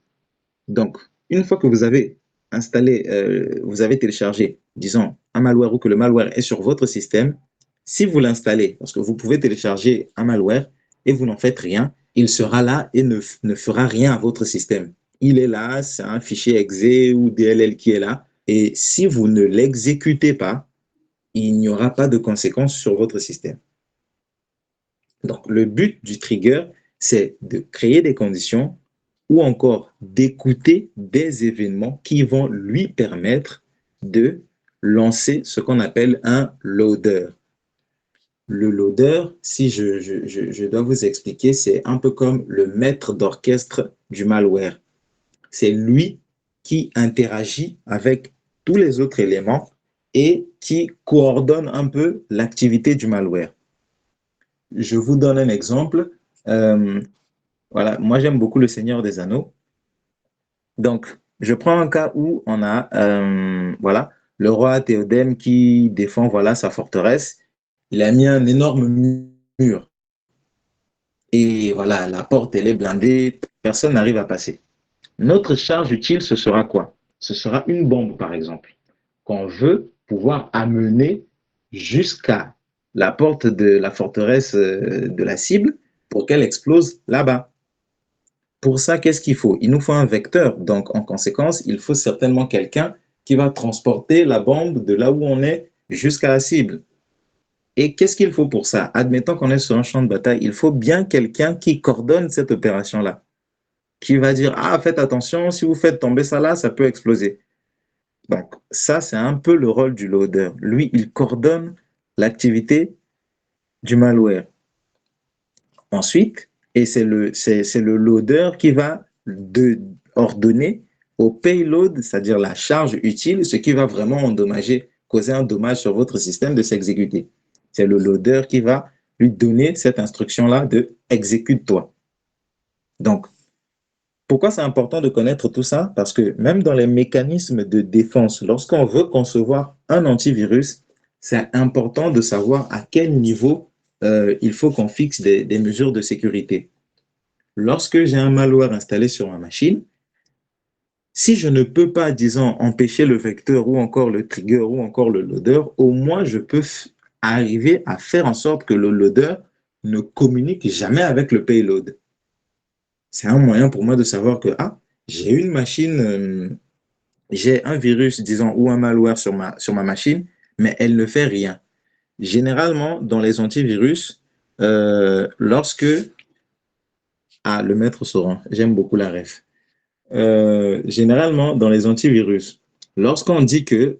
Donc, une fois que vous avez installé, vous avez téléchargé, disons, un malware ou que le malware est sur votre système, si vous l'installez, parce que vous pouvez télécharger un malware et vous n'en faites rien, il sera là et ne fera rien à votre système. Il est là, c'est un fichier exe ou DLL qui est là. Et si vous ne l'exécutez pas, il n'y aura pas de conséquences sur votre système. Donc, le but du trigger, c'est de créer des conditions ou encore d'écouter des événements qui vont lui permettre de lancer ce qu'on appelle un loader. Le loader, si je dois vous expliquer, c'est un peu comme le maître d'orchestre du malware. C'est lui qui interagit avec tous les autres éléments et qui coordonne un peu l'activité du malware. Je vous donne un exemple. Voilà, moi j'aime beaucoup le Seigneur des Anneaux. Donc, je prends un cas où on a voilà, le roi Théoden qui défend voilà, sa forteresse. Il a mis un énorme mur. Et voilà, la porte, elle est blindée, personne n'arrive à passer. Notre charge utile, ce sera quoi? Ce sera une bombe, par exemple, qu'on veut pouvoir amener jusqu'à la porte de la forteresse de la cible pour qu'elle explose là-bas. Pour ça, qu'est-ce qu'il faut? Il nous faut un vecteur. Donc, en conséquence, il faut certainement quelqu'un qui va transporter la bombe de là où on est jusqu'à la cible. Et qu'est-ce qu'il faut pour ça? Admettons qu'on est sur un champ de bataille, il faut bien quelqu'un qui coordonne cette opération-là, qui va dire, ah, faites attention, si vous faites tomber ça là, ça peut exploser. Donc, ça, c'est un peu le rôle du loader. Lui, il coordonne l'activité du malware. Ensuite, et c'est le loader qui va ordonner au payload, c'est-à-dire la charge utile, ce qui va vraiment endommager, causer un dommage sur votre système de s'exécuter. C'est le loader qui va lui donner cette instruction-là de « exécute-toi ». Donc, pourquoi c'est important de connaître tout ça? Parce que même dans les mécanismes de défense, lorsqu'on veut concevoir un antivirus, c'est important de savoir à quel niveau il faut qu'on fixe des mesures de sécurité. Lorsque j'ai un malware installé sur ma machine, si je ne peux pas, disons, empêcher le vecteur ou encore le trigger ou encore le loader, au moins je peux arriver à faire en sorte que le loader ne communique jamais avec le payload. C'est un moyen pour moi de savoir que j'ai une machine, j'ai un virus, disons, ou un malware sur ma machine, mais elle ne fait rien. Généralement, dans les antivirus, lorsque... Ah, le maître Sauran, j'aime beaucoup la ref. Généralement, dans les antivirus, lorsqu'on dit que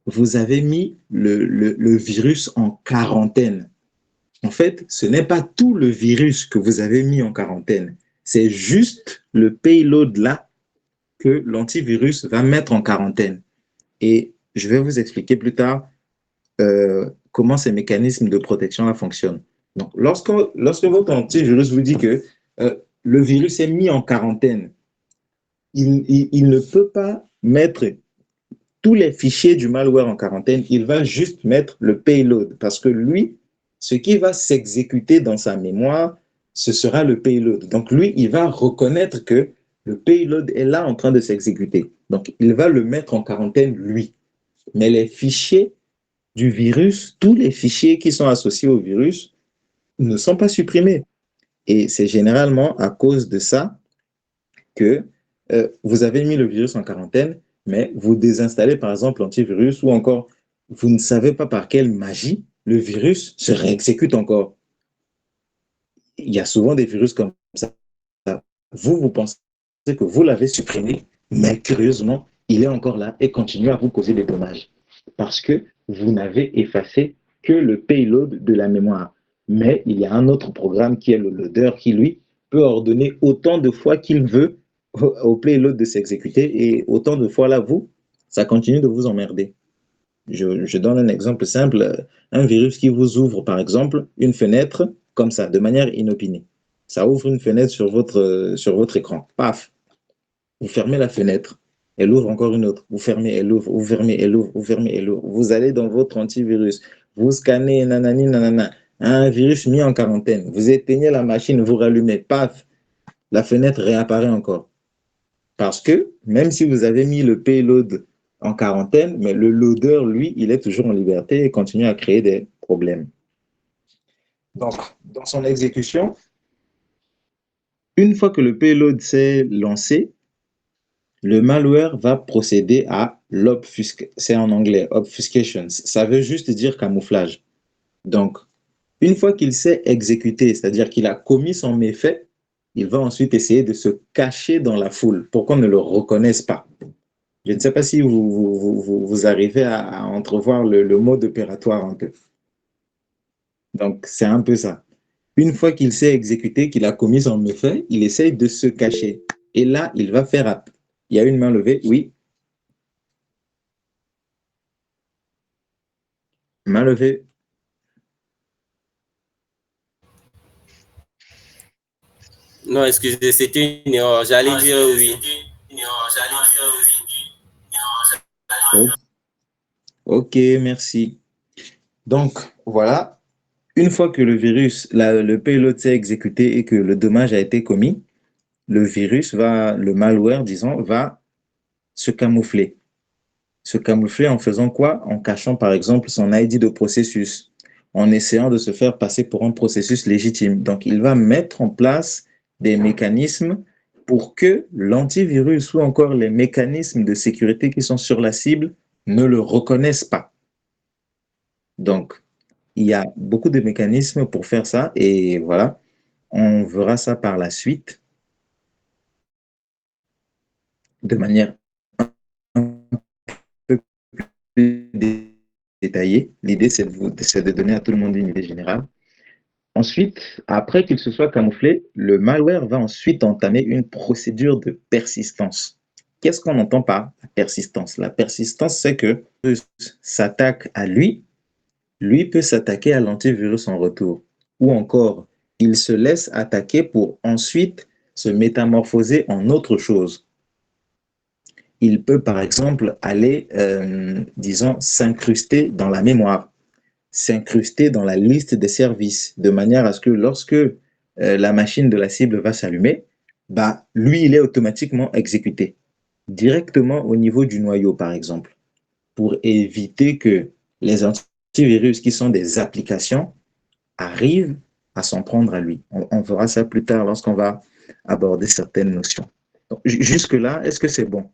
vous avez mis le virus en quarantaine, en fait, ce n'est pas tout le virus que vous avez mis en quarantaine. C'est juste le payload là que l'antivirus va mettre en quarantaine. Et je vais vous expliquer plus tard comment ces mécanismes de protection là fonctionnent. Donc, lorsque votre antivirus vous dit que le virus est mis en quarantaine, il ne peut pas mettre tous les fichiers du malware en quarantaine, il va juste mettre le payload parce que lui, ce qui va s'exécuter dans sa mémoire, ce sera le payload. Donc lui, il va reconnaître que le payload est là en train de s'exécuter. Donc il va le mettre en quarantaine lui. Mais les fichiers du virus, tous les fichiers qui sont associés au virus ne sont pas supprimés. Et c'est généralement à cause de ça que vous avez mis le virus en quarantaine, mais vous désinstallez par exemple l'antivirus ou encore vous ne savez pas par quelle magie le virus se réexécute encore. Il y a souvent des virus comme ça. Vous pensez que vous l'avez supprimé, mais curieusement, il est encore là et continue à vous causer des dommages. Parce que vous n'avez effacé que le payload de la mémoire. Mais il y a un autre programme qui est le loader qui, lui, peut ordonner autant de fois qu'il veut au payload de s'exécuter et autant de fois là, ça continue de vous emmerder. Je donne un exemple simple, un virus qui vous ouvre par exemple une fenêtre comme ça, de manière inopinée. Ça ouvre une fenêtre sur votre écran. Paf, vous fermez la fenêtre, elle ouvre encore une autre. Vous fermez, elle ouvre, vous fermez, elle ouvre, vous fermez, elle ouvre. Vous allez dans votre antivirus, vous scannez, nanani, nanana, un virus mis en quarantaine. Vous éteignez la machine, vous rallumez, paf, la fenêtre réapparaît encore. Parce que même si vous avez mis le payload en quarantaine, mais le loader, lui, il est toujours en liberté et continue à créer des problèmes. Donc, dans son exécution, une fois que le payload s'est lancé, le malware va procéder à l'obfuscation. C'est en anglais, obfuscation. Ça veut juste dire camouflage. Donc, une fois qu'il s'est exécuté, c'est-à-dire qu'il a commis son méfait, il va ensuite essayer de se cacher dans la foule pour qu'on ne le reconnaisse pas. Je ne sais pas si vous arrivez à entrevoir le mode opératoire un peu. Donc, c'est un peu ça. Une fois qu'il s'est exécuté, qu'il a commis son méfait, il essaye de se cacher. Et là, il va faire... Il y a une main levée, oui. Main levée. Non, excusez, c'était une erreur. J'allais dire oui. Oh. Ok, merci. Donc, voilà. Une fois que le virus, le payload s'est exécuté et que le dommage a été commis, le malware, disons, va se camoufler. Se camoufler en faisant quoi? En cachant, par exemple, son ID de processus, en essayant de se faire passer pour un processus légitime. Donc, il va mettre en place des mécanismes pour que l'antivirus ou encore les mécanismes de sécurité qui sont sur la cible ne le reconnaissent pas. Donc, il y a beaucoup de mécanismes pour faire ça et voilà, on verra ça par la suite de manière un peu plus détaillée. L'idée, c'est de donner à tout le monde une idée générale. Ensuite, après qu'il se soit camouflé, le malware va ensuite entamer une procédure de persistance. Qu'est-ce qu'on entend par la persistance? La persistance, c'est que s'attaque à lui peut s'attaquer à l'antivirus en retour. Ou encore, il se laisse attaquer pour ensuite se métamorphoser en autre chose. Il peut, par exemple, aller, disons, s'incruster dans la mémoire, s'incruster dans la liste des services, de manière à ce que lorsque la machine de la cible va s'allumer, lui, il est automatiquement exécuté, directement au niveau du noyau, par exemple, pour éviter que les antivirus qui sont des applications arrivent à s'en prendre à lui. On verra ça plus tard lorsqu'on va aborder certaines notions. Jusque-là, est-ce que c'est bon?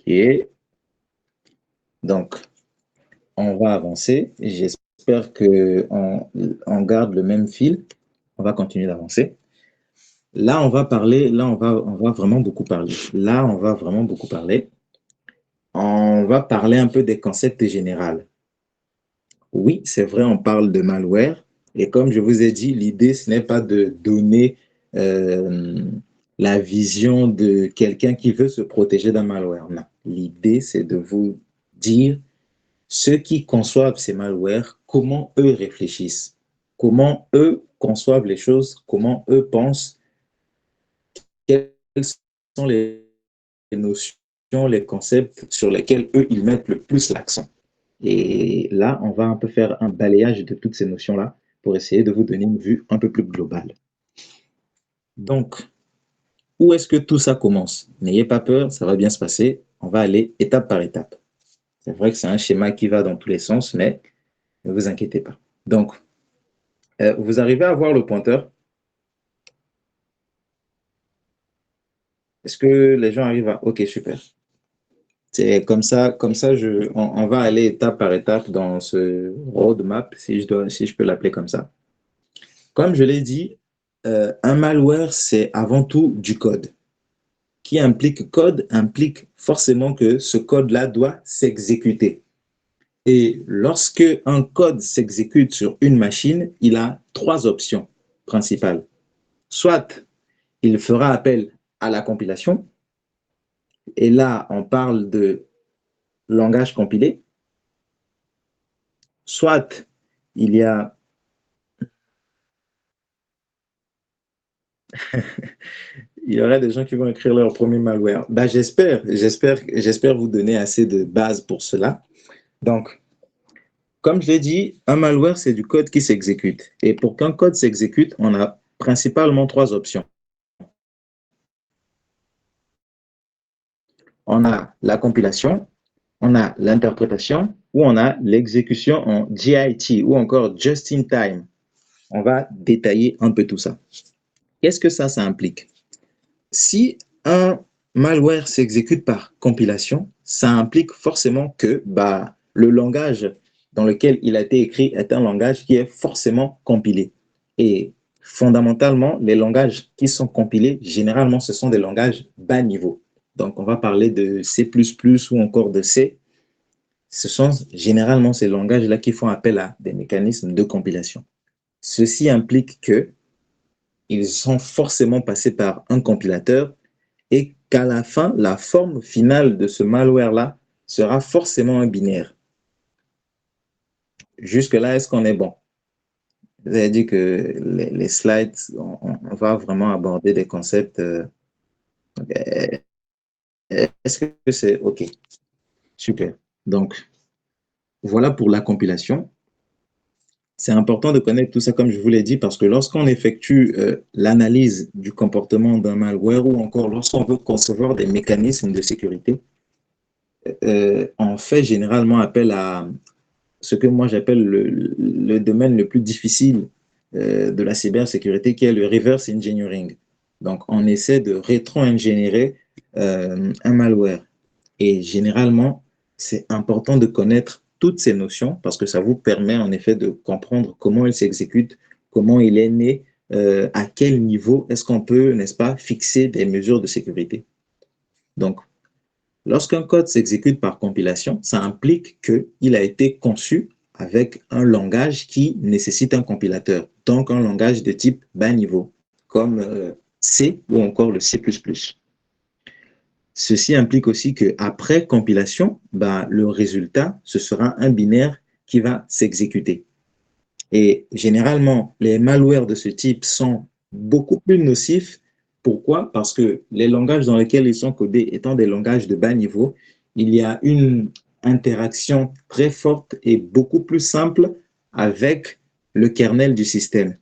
Ok. Donc, on va avancer. J'espère qu'on garde le même fil. On va continuer d'avancer. Là, on va parler, on va vraiment beaucoup parler. On va parler un peu des concepts généraux. Oui, c'est vrai, on parle de malware. Et comme je vous ai dit, l'idée, ce n'est pas de donner la vision de quelqu'un qui veut se protéger d'un malware. Non. L'idée, c'est de vous dire ceux qui conçoivent ces malwares, comment eux réfléchissent, comment eux conçoivent les choses, comment eux pensent, quelles sont les notions, les concepts sur lesquels eux, ils mettent le plus l'accent. Et là, on va un peu faire un balayage de toutes ces notions-là pour essayer de vous donner une vue un peu plus globale. Donc, où est-ce que tout ça commence? N'ayez pas peur, ça va bien se passer. On va aller étape par étape. C'est vrai que c'est un schéma qui va dans tous les sens, mais ne vous inquiétez pas. Donc, vous arrivez à voir le pointeur? Est-ce que les gens arrivent à... Ok, super. C'est comme ça on va aller étape par étape dans ce roadmap, si je peux l'appeler comme ça. Comme je l'ai dit, un malware, c'est avant tout du code. Qui implique code implique forcément que ce code-là doit s'exécuter. Et lorsque un code s'exécute sur une machine, il a trois options principales. Soit il fera appel à la compilation, et là, on parle de langage compilé. Soit il y a il y aura des gens qui vont écrire leur premier malware. Ben, j'espère vous donner assez de base pour cela. Donc, comme je l'ai dit, un malware, c'est du code qui s'exécute. Et pour qu'un code s'exécute, on a principalement trois options. On a la compilation, on a l'interprétation, ou on a l'exécution en JIT, ou encore Just in Time. On va détailler un peu tout ça. Qu'est-ce que ça implique? Si un malware s'exécute par compilation, ça implique forcément que le langage dans lequel il a été écrit est un langage qui est forcément compilé. Et fondamentalement, les langages qui sont compilés, généralement, ce sont des langages bas niveau. Donc, on va parler de C++ ou encore de C. Ce sont généralement ces langages-là qui font appel à des mécanismes de compilation. Ceci implique que ils sont forcément passés par un compilateur et qu'à la fin, la forme finale de ce malware-là sera forcément un binaire. Jusque-là, est-ce qu'on est bon? Vous avez dit que les slides, on va vraiment aborder des concepts. Est-ce que c'est OK? Super. Donc, voilà pour la compilation. C'est important de connaître tout ça, comme je vous l'ai dit, parce que lorsqu'on effectue l'analyse du comportement d'un malware ou encore lorsqu'on veut concevoir des mécanismes de sécurité, on fait généralement appel à ce que moi j'appelle le domaine le plus difficile de la cybersécurité, qui est le reverse engineering. Donc, on essaie de rétro-ingénierer un malware. Et généralement, c'est important de connaître toutes ces notions parce que ça vous permet en effet de comprendre comment il s'exécute, comment il est né, à quel niveau est-ce qu'on peut, n'est-ce pas, fixer des mesures de sécurité. Donc, lorsqu'un code s'exécute par compilation, ça implique qu'il a été conçu avec un langage qui nécessite un compilateur, donc un langage de type bas niveau, comme C ou encore le C++. Ceci implique aussi qu'après compilation, le résultat, ce sera un binaire qui va s'exécuter. Et généralement, les malwares de ce type sont beaucoup plus nocifs. Pourquoi? Parce que les langages dans lesquels ils sont codés étant des langages de bas niveau, il y a une interaction très forte et beaucoup plus simple avec le kernel du système.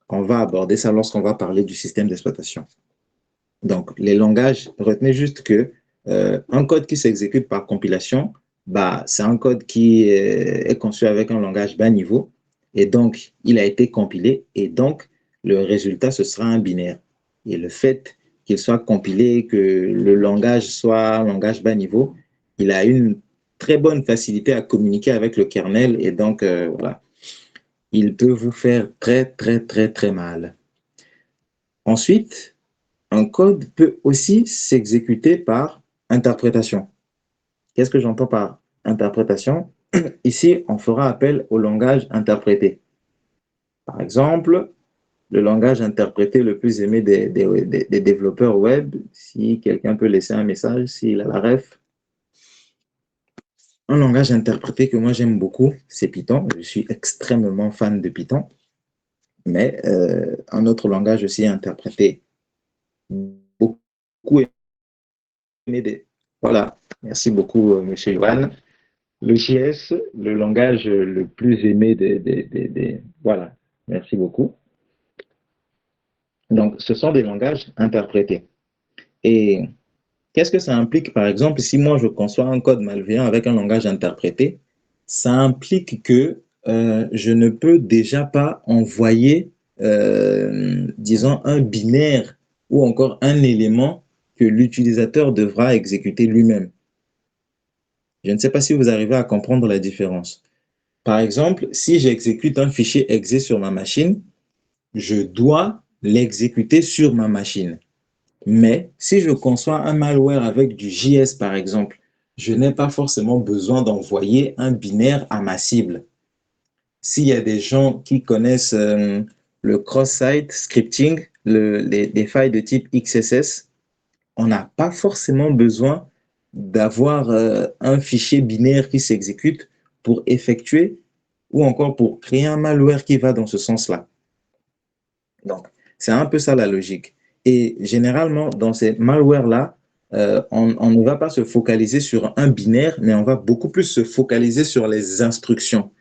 On va aborder ça lorsqu'on va parler du système d'exploitation. Donc, les langages, retenez juste que un code qui s'exécute par compilation, c'est un code qui est conçu avec un langage bas niveau et donc il a été compilé et donc le résultat, ce sera un binaire. Et le fait qu'il soit compilé, que le langage soit un langage bas niveau, il a une très bonne facilité à communiquer avec le kernel et donc voilà, il peut vous faire très, très, très, très mal. Ensuite, un code peut aussi s'exécuter par interprétation. Qu'est-ce que j'entends par interprétation? Ici, on fera appel au langage interprété. Par exemple, le langage interprété le plus aimé des développeurs web, si quelqu'un peut laisser un message, s'il a la ref. Un langage interprété que moi j'aime beaucoup, c'est Python. Je suis extrêmement fan de Python. Mais un autre langage aussi interprété beaucoup aimé. Voilà, merci beaucoup, monsieur Johan. Le JS, le langage le plus aimé Voilà, merci beaucoup. Donc, ce sont des langages interprétés. Et qu'est-ce que ça implique, par exemple, si moi je conçois un code malveillant avec un langage interprété, ça implique que je ne peux déjà pas envoyer, disons, un binaire ou encore un élément que l'utilisateur devra exécuter lui-même. Je ne sais pas si vous arrivez à comprendre la différence. Par exemple, si j'exécute un fichier exe sur ma machine, je dois l'exécuter sur ma machine. Mais si je conçois un malware avec du JS, par exemple, je n'ai pas forcément besoin d'envoyer un binaire à ma cible. S'il y a des gens qui connaissent le cross-site scripting, les failles de type XSS, on n'a pas forcément besoin d'avoir un fichier binaire qui s'exécute pour effectuer ou encore pour créer un malware qui va dans ce sens-là. Donc, c'est un peu ça la logique. Et généralement, dans ces malwares-là, on ne va pas se focaliser sur un binaire, mais on va beaucoup plus se focaliser sur les instructions.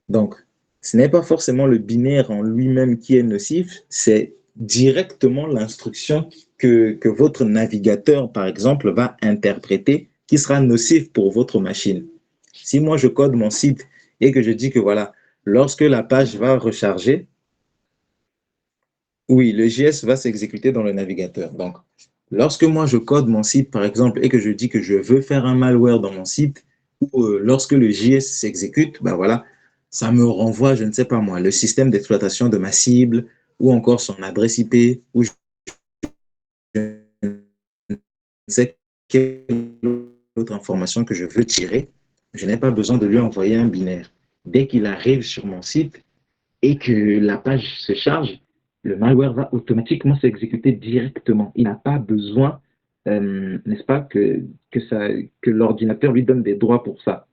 Donc, ce n'est pas forcément le binaire en lui-même qui est nocif, c'est directement l'instruction que votre navigateur, par exemple, va interpréter qui sera nocif pour votre machine. Si moi, je code mon site et que je dis que voilà, lorsque la page va recharger, oui, le JS va s'exécuter dans le navigateur. Donc, lorsque moi, je code mon site, par exemple, et que je dis que je veux faire un malware dans mon site, ou lorsque le JS s'exécute, ben voilà, ça me renvoie, je ne sais pas moi, le système d'exploitation de ma cible, ou encore son adresse IP, ou je ne sais quelle autre information que je veux tirer. Je n'ai pas besoin de lui envoyer un binaire. Dès qu'il arrive sur mon site et que la page se charge, le malware va automatiquement s'exécuter directement. Il n'a pas besoin, n'est-ce pas, que l'ordinateur lui donne des droits pour ça.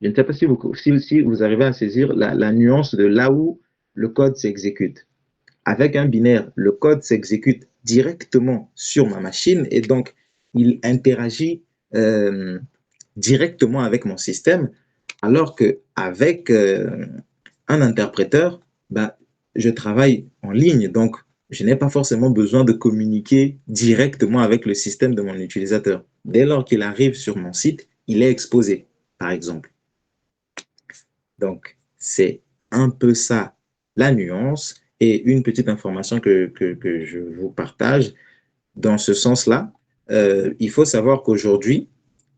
Je ne sais pas si vous arrivez à saisir la nuance de là où le code s'exécute. Avec un binaire, le code s'exécute directement sur ma machine et donc il interagit directement avec mon système, alors qu'avec un interpréteur, bah, je travaille en ligne, donc je n'ai pas forcément besoin de communiquer directement avec le système de mon utilisateur. Dès lors qu'il arrive sur mon site, il est exposé, par exemple. Donc, c'est un peu ça la nuance. Et une petite information que je vous partage dans ce sens-là, il faut savoir qu'aujourd'hui,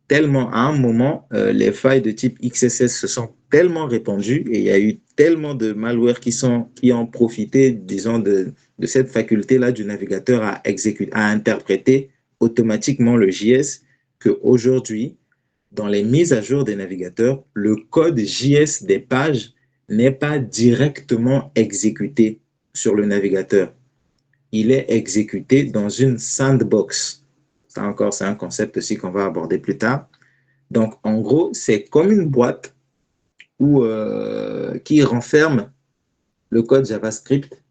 tellement à un moment, les failles de type XSS se sont tellement répandues et il y a eu tellement de malware qui ont profité, disons, de cette faculté-là du navigateur à interpréter automatiquement le JS qu'aujourd'hui, dans les mises à jour des navigateurs, le code JS des pages n'est pas directement exécuté sur le navigateur. Il est exécuté dans une sandbox. Ça encore, c'est un concept aussi qu'on va aborder plus tard. Donc, en gros, c'est comme une boîte qui renferme le code JavaScript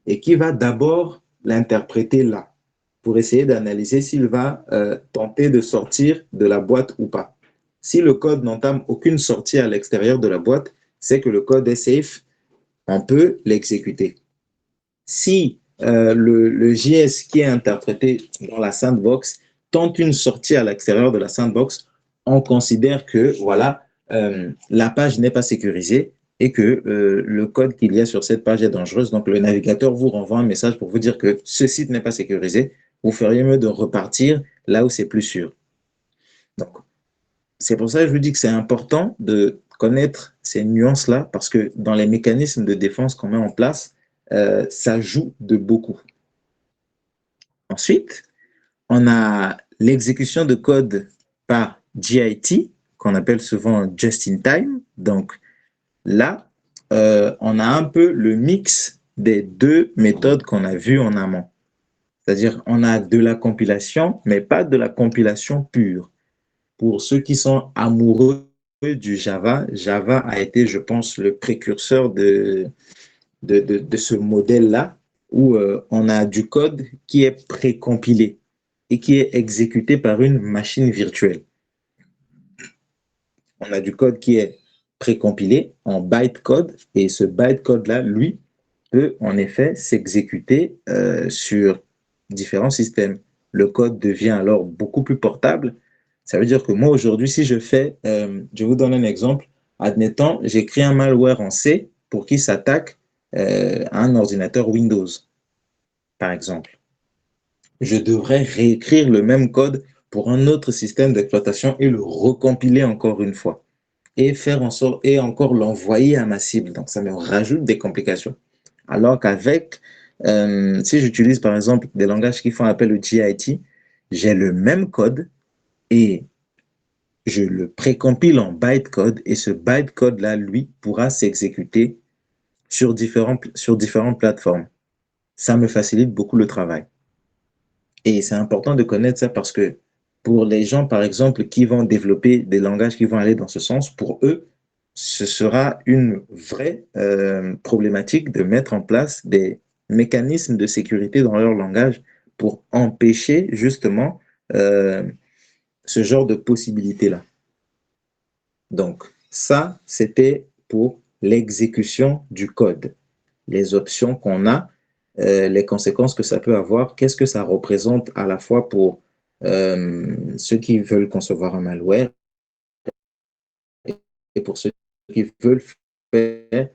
et qui va d'abord l'interpréter là pour essayer d'analyser s'il va tenter de sortir de la boîte ou pas. Si le code n'entame aucune sortie à l'extérieur de la boîte, c'est que le code est safe, on peut l'exécuter. Si le JS qui est interprété dans la sandbox tente une sortie à l'extérieur de la sandbox, on considère que voilà, la page n'est pas sécurisée et que le code qu'il y a sur cette page est dangereux. Donc, le navigateur vous renvoie un message pour vous dire que ce site n'est pas sécurisé. Vous feriez mieux de repartir là où c'est plus sûr. Donc, c'est pour ça que je vous dis que c'est important de connaître ces nuances-là parce que dans les mécanismes de défense qu'on met en place, ça joue de beaucoup. Ensuite, on a l'exécution de code par JIT, qu'on appelle souvent Just in Time. Donc là, on a un peu le mix des deux méthodes qu'on a vues en amont. C'est-à-dire, on a de la compilation, mais pas de la compilation pure. Pour ceux qui sont amoureux du Java, Java a été, je pense, le précurseur de ce modèle-là, où on a du code qui est précompilé et qui est exécuté par une machine virtuelle. On a du code qui est précompilé en bytecode, et ce bytecode-là, lui, peut en effet s'exécuter sur différents systèmes. le code devient alors beaucoup plus portable. Ça veut dire que moi, aujourd'hui, si je fais, je vous donne un exemple, admettons, j'écris un malware en C pour qu'il s'attaque à un ordinateur Windows, par exemple. Je devrais réécrire le même code pour un autre système d'exploitation et le recompiler encore une fois et faire en sorte et encore l'envoyer à ma cible. Donc, ça me rajoute des complications. Alors qu'avec, si j'utilise par exemple des langages qui font appel au GIT, j'ai le même code et je le précompile en bytecode et ce bytecode-là, lui, pourra s'exécuter sur différentes plateformes. Ça me facilite beaucoup le travail. Et c'est important de connaître ça parce que pour les gens, par exemple, qui vont développer des langages qui vont aller dans ce sens, pour eux, ce sera une vraie problématique de mettre en place des mécanismes de sécurité dans leur langage pour empêcher justement ce genre de possibilités-là. Donc, ça, c'était pour l'exécution du code. Les options qu'on a, les conséquences que ça peut avoir, qu'est-ce que ça représente à la fois pour ceux qui veulent concevoir un malware et pour ceux qui veulent faire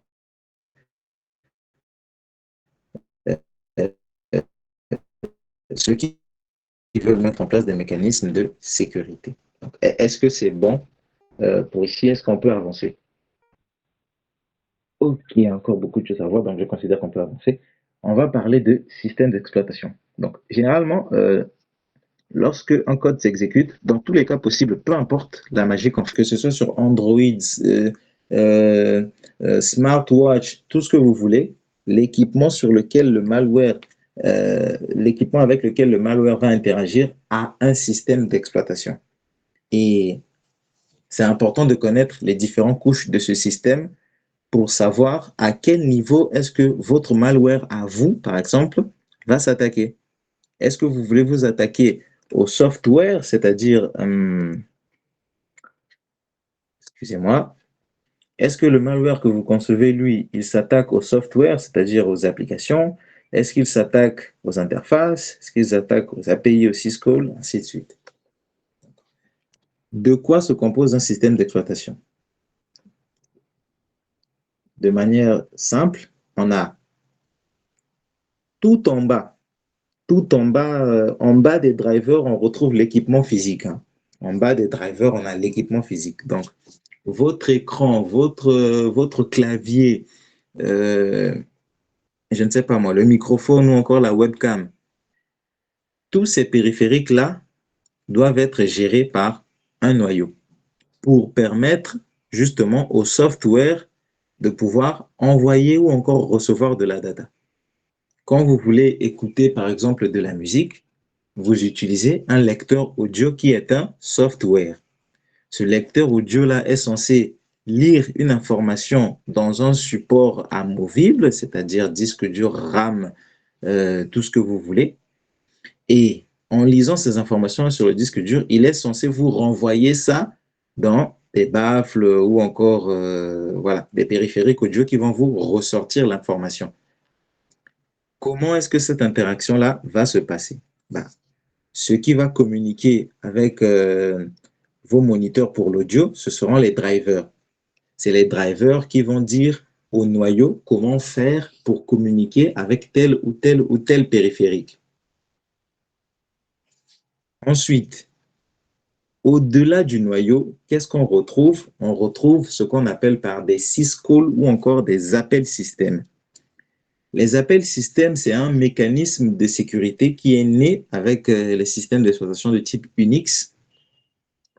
ceux qui veulent mettre en place des mécanismes de sécurité. Est-ce que c'est bon pour ici? Est-ce qu'on peut avancer? Ok, il y a encore beaucoup de choses à voir, donc je considère qu'on peut avancer. On va parler de système d'exploitation. Donc, généralement, lorsque un code s'exécute, dans tous les cas possibles, peu importe la magie qu'on fait, que ce soit sur Android, smartwatch, tout ce que vous voulez, l'équipement sur lequel le malware, l'équipement avec lequel le malware va interagir a un système d'exploitation. Et c'est important de connaître les différentes couches de ce système pour savoir à quel niveau est-ce que votre malware à vous, par exemple, va s'attaquer. Est-ce que vous voulez vous attaquer au software, c'est-à-dire, excusez-moi, est-ce que le malware que vous concevez, lui, il s'attaque au software, c'est-à-dire aux applications? Est-ce qu'il s'attaque aux interfaces? Est-ce qu'il s'attaque aux API, aux syscalls, ainsi de suite? De quoi se compose un système d'exploitation? De manière simple, on a tout en bas, en bas des drivers, on retrouve l'équipement physique. Hein. En bas des drivers, on a l'équipement physique. Donc, votre écran, votre clavier, je ne sais pas moi, le microphone ou encore la webcam, tous ces périphériques-là doivent être gérés par un noyau pour permettre justement au software de pouvoir envoyer ou encore recevoir de la data. Quand vous voulez écouter par exemple de la musique, vous utilisez un lecteur audio qui est un software. Ce lecteur audio-là est censé lire une information dans un support amovible, c'est-à-dire disque dur, RAM, tout ce que vous voulez. Et en lisant ces informations sur le disque dur, il est censé vous renvoyer ça dans des baffles ou encore voilà, des périphériques audio qui vont vous ressortir l'information. Comment est-ce que cette interaction-là va se passer? Ce qui va communiquer avec vos moniteurs pour l'audio, ce seront les drivers. C'est les drivers qui vont dire au noyau comment faire pour communiquer avec tel ou tel ou tel périphérique. Ensuite, au-delà du noyau, qu'est-ce qu'on retrouve? On retrouve ce qu'on appelle par des syscalls ou encore des appels systèmes. Les appels systèmes, c'est un mécanisme de sécurité qui est né avec les systèmes d'exploitation de type Unix.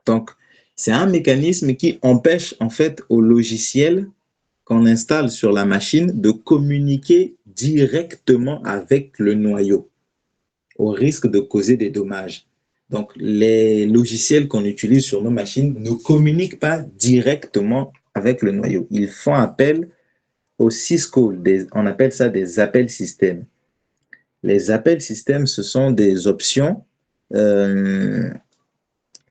Donc, c'est un mécanisme qui empêche en fait au logiciel qu'on installe sur la machine de communiquer directement avec le noyau, au risque de causer des dommages. Donc, les logiciels qu'on utilise sur nos machines ne communiquent pas directement avec le noyau. Ils font appel aux syscalls, on appelle ça des appels systèmes. Les appels systèmes, ce sont des options, ce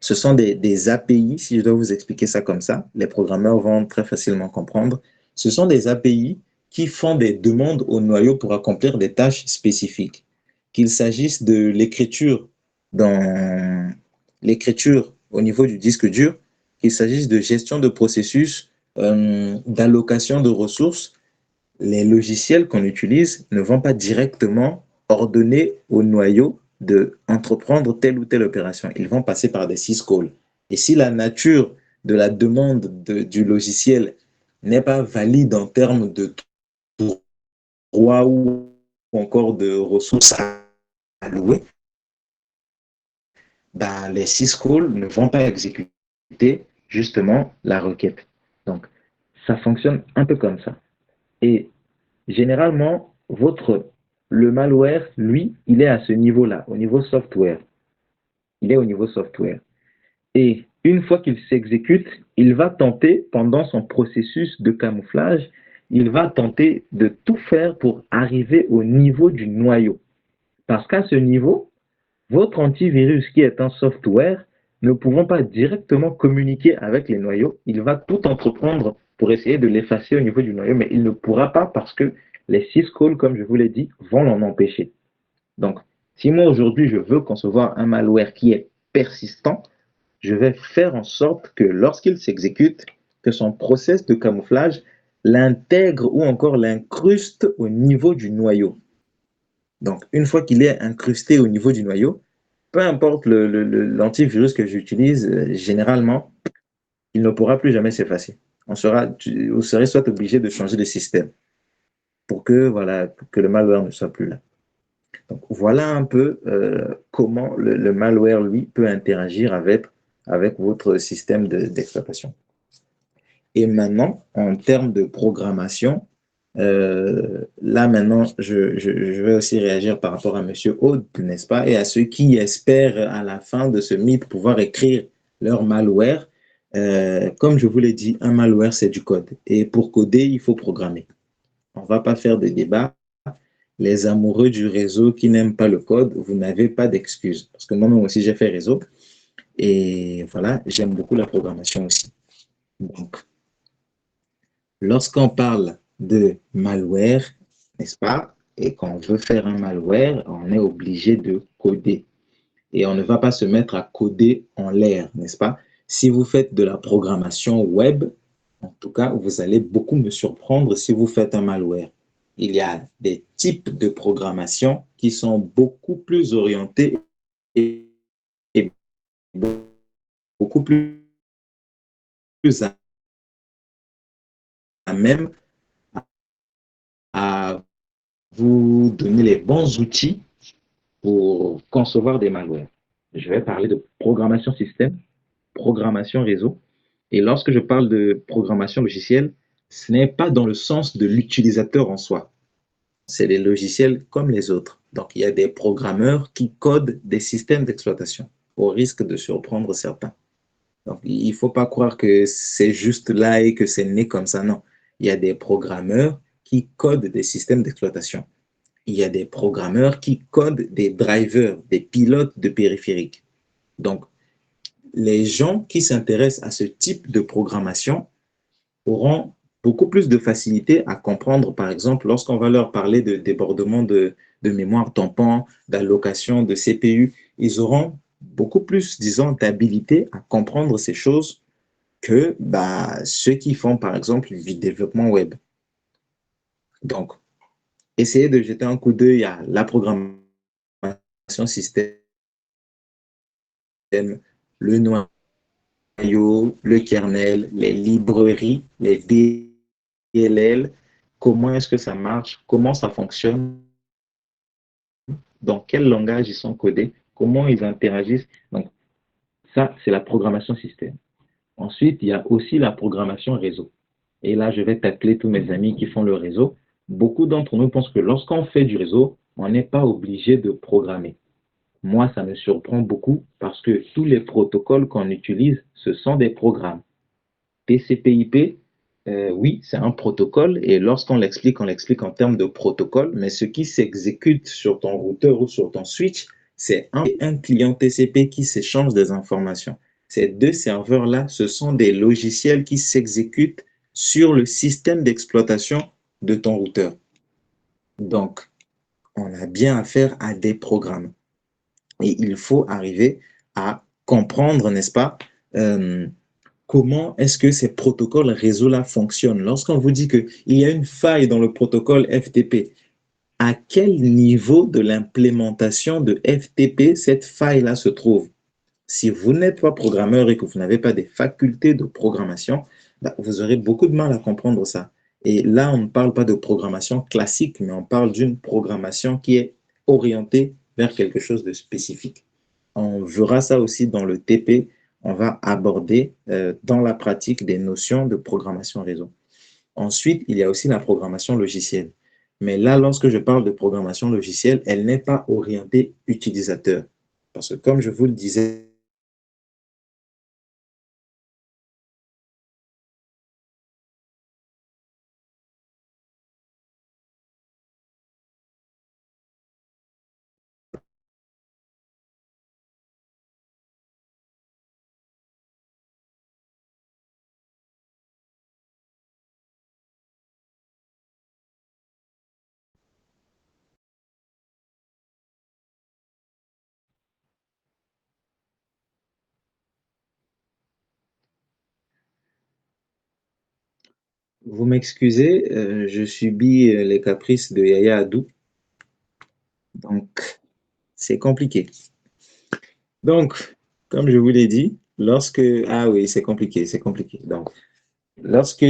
sont des API, si je dois vous expliquer ça comme ça, les programmeurs vont très facilement comprendre. Ce sont des API qui font des demandes au noyau pour accomplir des tâches spécifiques. Qu'il s'agisse de l'écriture dans l'écriture au niveau du disque dur, qu'il s'agisse de gestion de processus, d'allocation de ressources, les logiciels qu'on utilise ne vont pas directement ordonner au noyau d'entreprendre telle ou telle opération. Ils vont passer par des syscalls. Et si la nature de la demande du logiciel n'est pas valide en termes de droit ou encore de ressources allouées, ben, les syscalls ne vont pas exécuter justement la requête. Donc, ça fonctionne un peu comme ça. Et généralement, le malware, lui, il est à ce niveau-là, au niveau software. Il est au niveau software. Et une fois qu'il s'exécute, il va tenter, pendant son processus de camouflage, il va tenter de tout faire pour arriver au niveau du noyau. Parce qu'à ce niveau, votre antivirus, qui est un software, ne pouvant pas directement communiquer avec les noyaux, il va tout entreprendre pour essayer de l'effacer au niveau du noyau, mais il ne pourra pas parce que les syscalls, comme je vous l'ai dit, vont l'en empêcher. Donc, si moi aujourd'hui je veux concevoir un malware qui est persistant, je vais faire en sorte que lorsqu'il s'exécute, que son process de camouflage l'intègre ou encore l'incruste au niveau du noyau. Donc, une fois qu'il est incrusté au niveau du noyau, peu importe l'antivirus que j'utilise, généralement, il ne pourra plus jamais s'effacer. Vous serez soit obligé de changer de système pour que le malware ne soit plus là. Donc, voilà un peu comment le malware, lui, peut interagir avec votre système d'exploitation. Et maintenant, en termes de programmation, là maintenant, je vais aussi réagir par rapport à M. Aude, n'est-ce pas, et à ceux qui espèrent à la fin de ce mythe pouvoir écrire leur malware. Comme je vous l'ai dit, un malware, c'est du code. Et pour coder, il faut programmer. On ne va pas faire de débat. Les amoureux du réseau qui n'aiment pas le code, vous n'avez pas d'excuses. Parce que moi-même aussi, j'ai fait réseau. Et voilà, j'aime beaucoup la programmation aussi. Donc, lorsqu'on parle de malware, n'est-ce pas, et qu'on veut faire un malware, on est obligé de coder. Et on ne va pas se mettre à coder en l'air, n'est-ce pas? Si vous faites de la programmation web, en tout cas, vous allez beaucoup me surprendre si vous faites un malware. Il y a des types de programmation qui sont beaucoup plus orientés et beaucoup plus à même à vous donner les bons outils pour concevoir des malwares. Je vais parler de programmation système, programmation réseau. Et lorsque je parle de programmation logicielle, ce n'est pas dans le sens de l'utilisateur en soi. C'est des logiciels comme les autres. Donc, il y a des programmeurs qui codent des systèmes d'exploitation au risque de surprendre certains. Donc, il ne faut pas croire que c'est juste là et que c'est né comme ça. Non, il y a des programmeurs qui codent des systèmes d'exploitation. Il y a des programmeurs qui codent des drivers, des pilotes de périphériques. Donc, les gens qui s'intéressent à ce type de programmation auront beaucoup plus de facilité à comprendre, par exemple, lorsqu'on va leur parler de débordement de mémoire tampon, d'allocation de CPU, ils auront beaucoup plus, disons, d'habilité à comprendre ces choses que ceux qui font, par exemple, du développement web. Donc, essayez de jeter un coup d'œil à la programmation système, le noyau, le kernel, les librairies, les DLL, comment est-ce que ça marche, comment ça fonctionne, dans quel langage ils sont codés, comment ils interagissent. Donc, ça, c'est la programmation système. Ensuite, il y a aussi la programmation réseau. Et là, je vais tacler tous mes amis qui font le réseau. Beaucoup d'entre nous pensent que lorsqu'on fait du réseau, on n'est pas obligé de programmer. Moi, ça me surprend beaucoup parce que tous les protocoles qu'on utilise, ce sont des programmes. TCP/IP, oui, c'est un protocole et lorsqu'on l'explique, on l'explique en termes de protocole, mais ce qui s'exécute sur ton routeur ou sur ton switch, c'est un client TCP qui s'échange des informations. Ces deux serveurs-là, ce sont des logiciels qui s'exécutent sur le système d'exploitation de ton routeur. Donc, on a bien affaire à des programmes. Et il faut arriver à comprendre, n'est-ce pas, comment est-ce que ces protocoles réseau-là fonctionnent. Lorsqu'on vous dit qu'il y a une faille dans le protocole FTP, à quel niveau de l'implémentation de FTP cette faille-là se trouve? Si vous n'êtes pas programmeur et que vous n'avez pas des facultés de programmation, vous aurez beaucoup de mal à comprendre ça. Et là, on ne parle pas de programmation classique, mais on parle d'une programmation qui est orientée vers quelque chose de spécifique. On verra ça aussi dans le TP. On va aborder dans la pratique des notions de programmation réseau. Ensuite, il y a aussi la programmation logicielle. Mais là, lorsque je parle de programmation logicielle, elle n'est pas orientée utilisateur. Parce que comme je vous le disais, vous m'excusez, je subis les caprices de Yaya Adou, donc c'est compliqué. Donc, comme je vous l'ai dit, lorsque... Ah oui, c'est compliqué, c'est compliqué. Donc, lorsque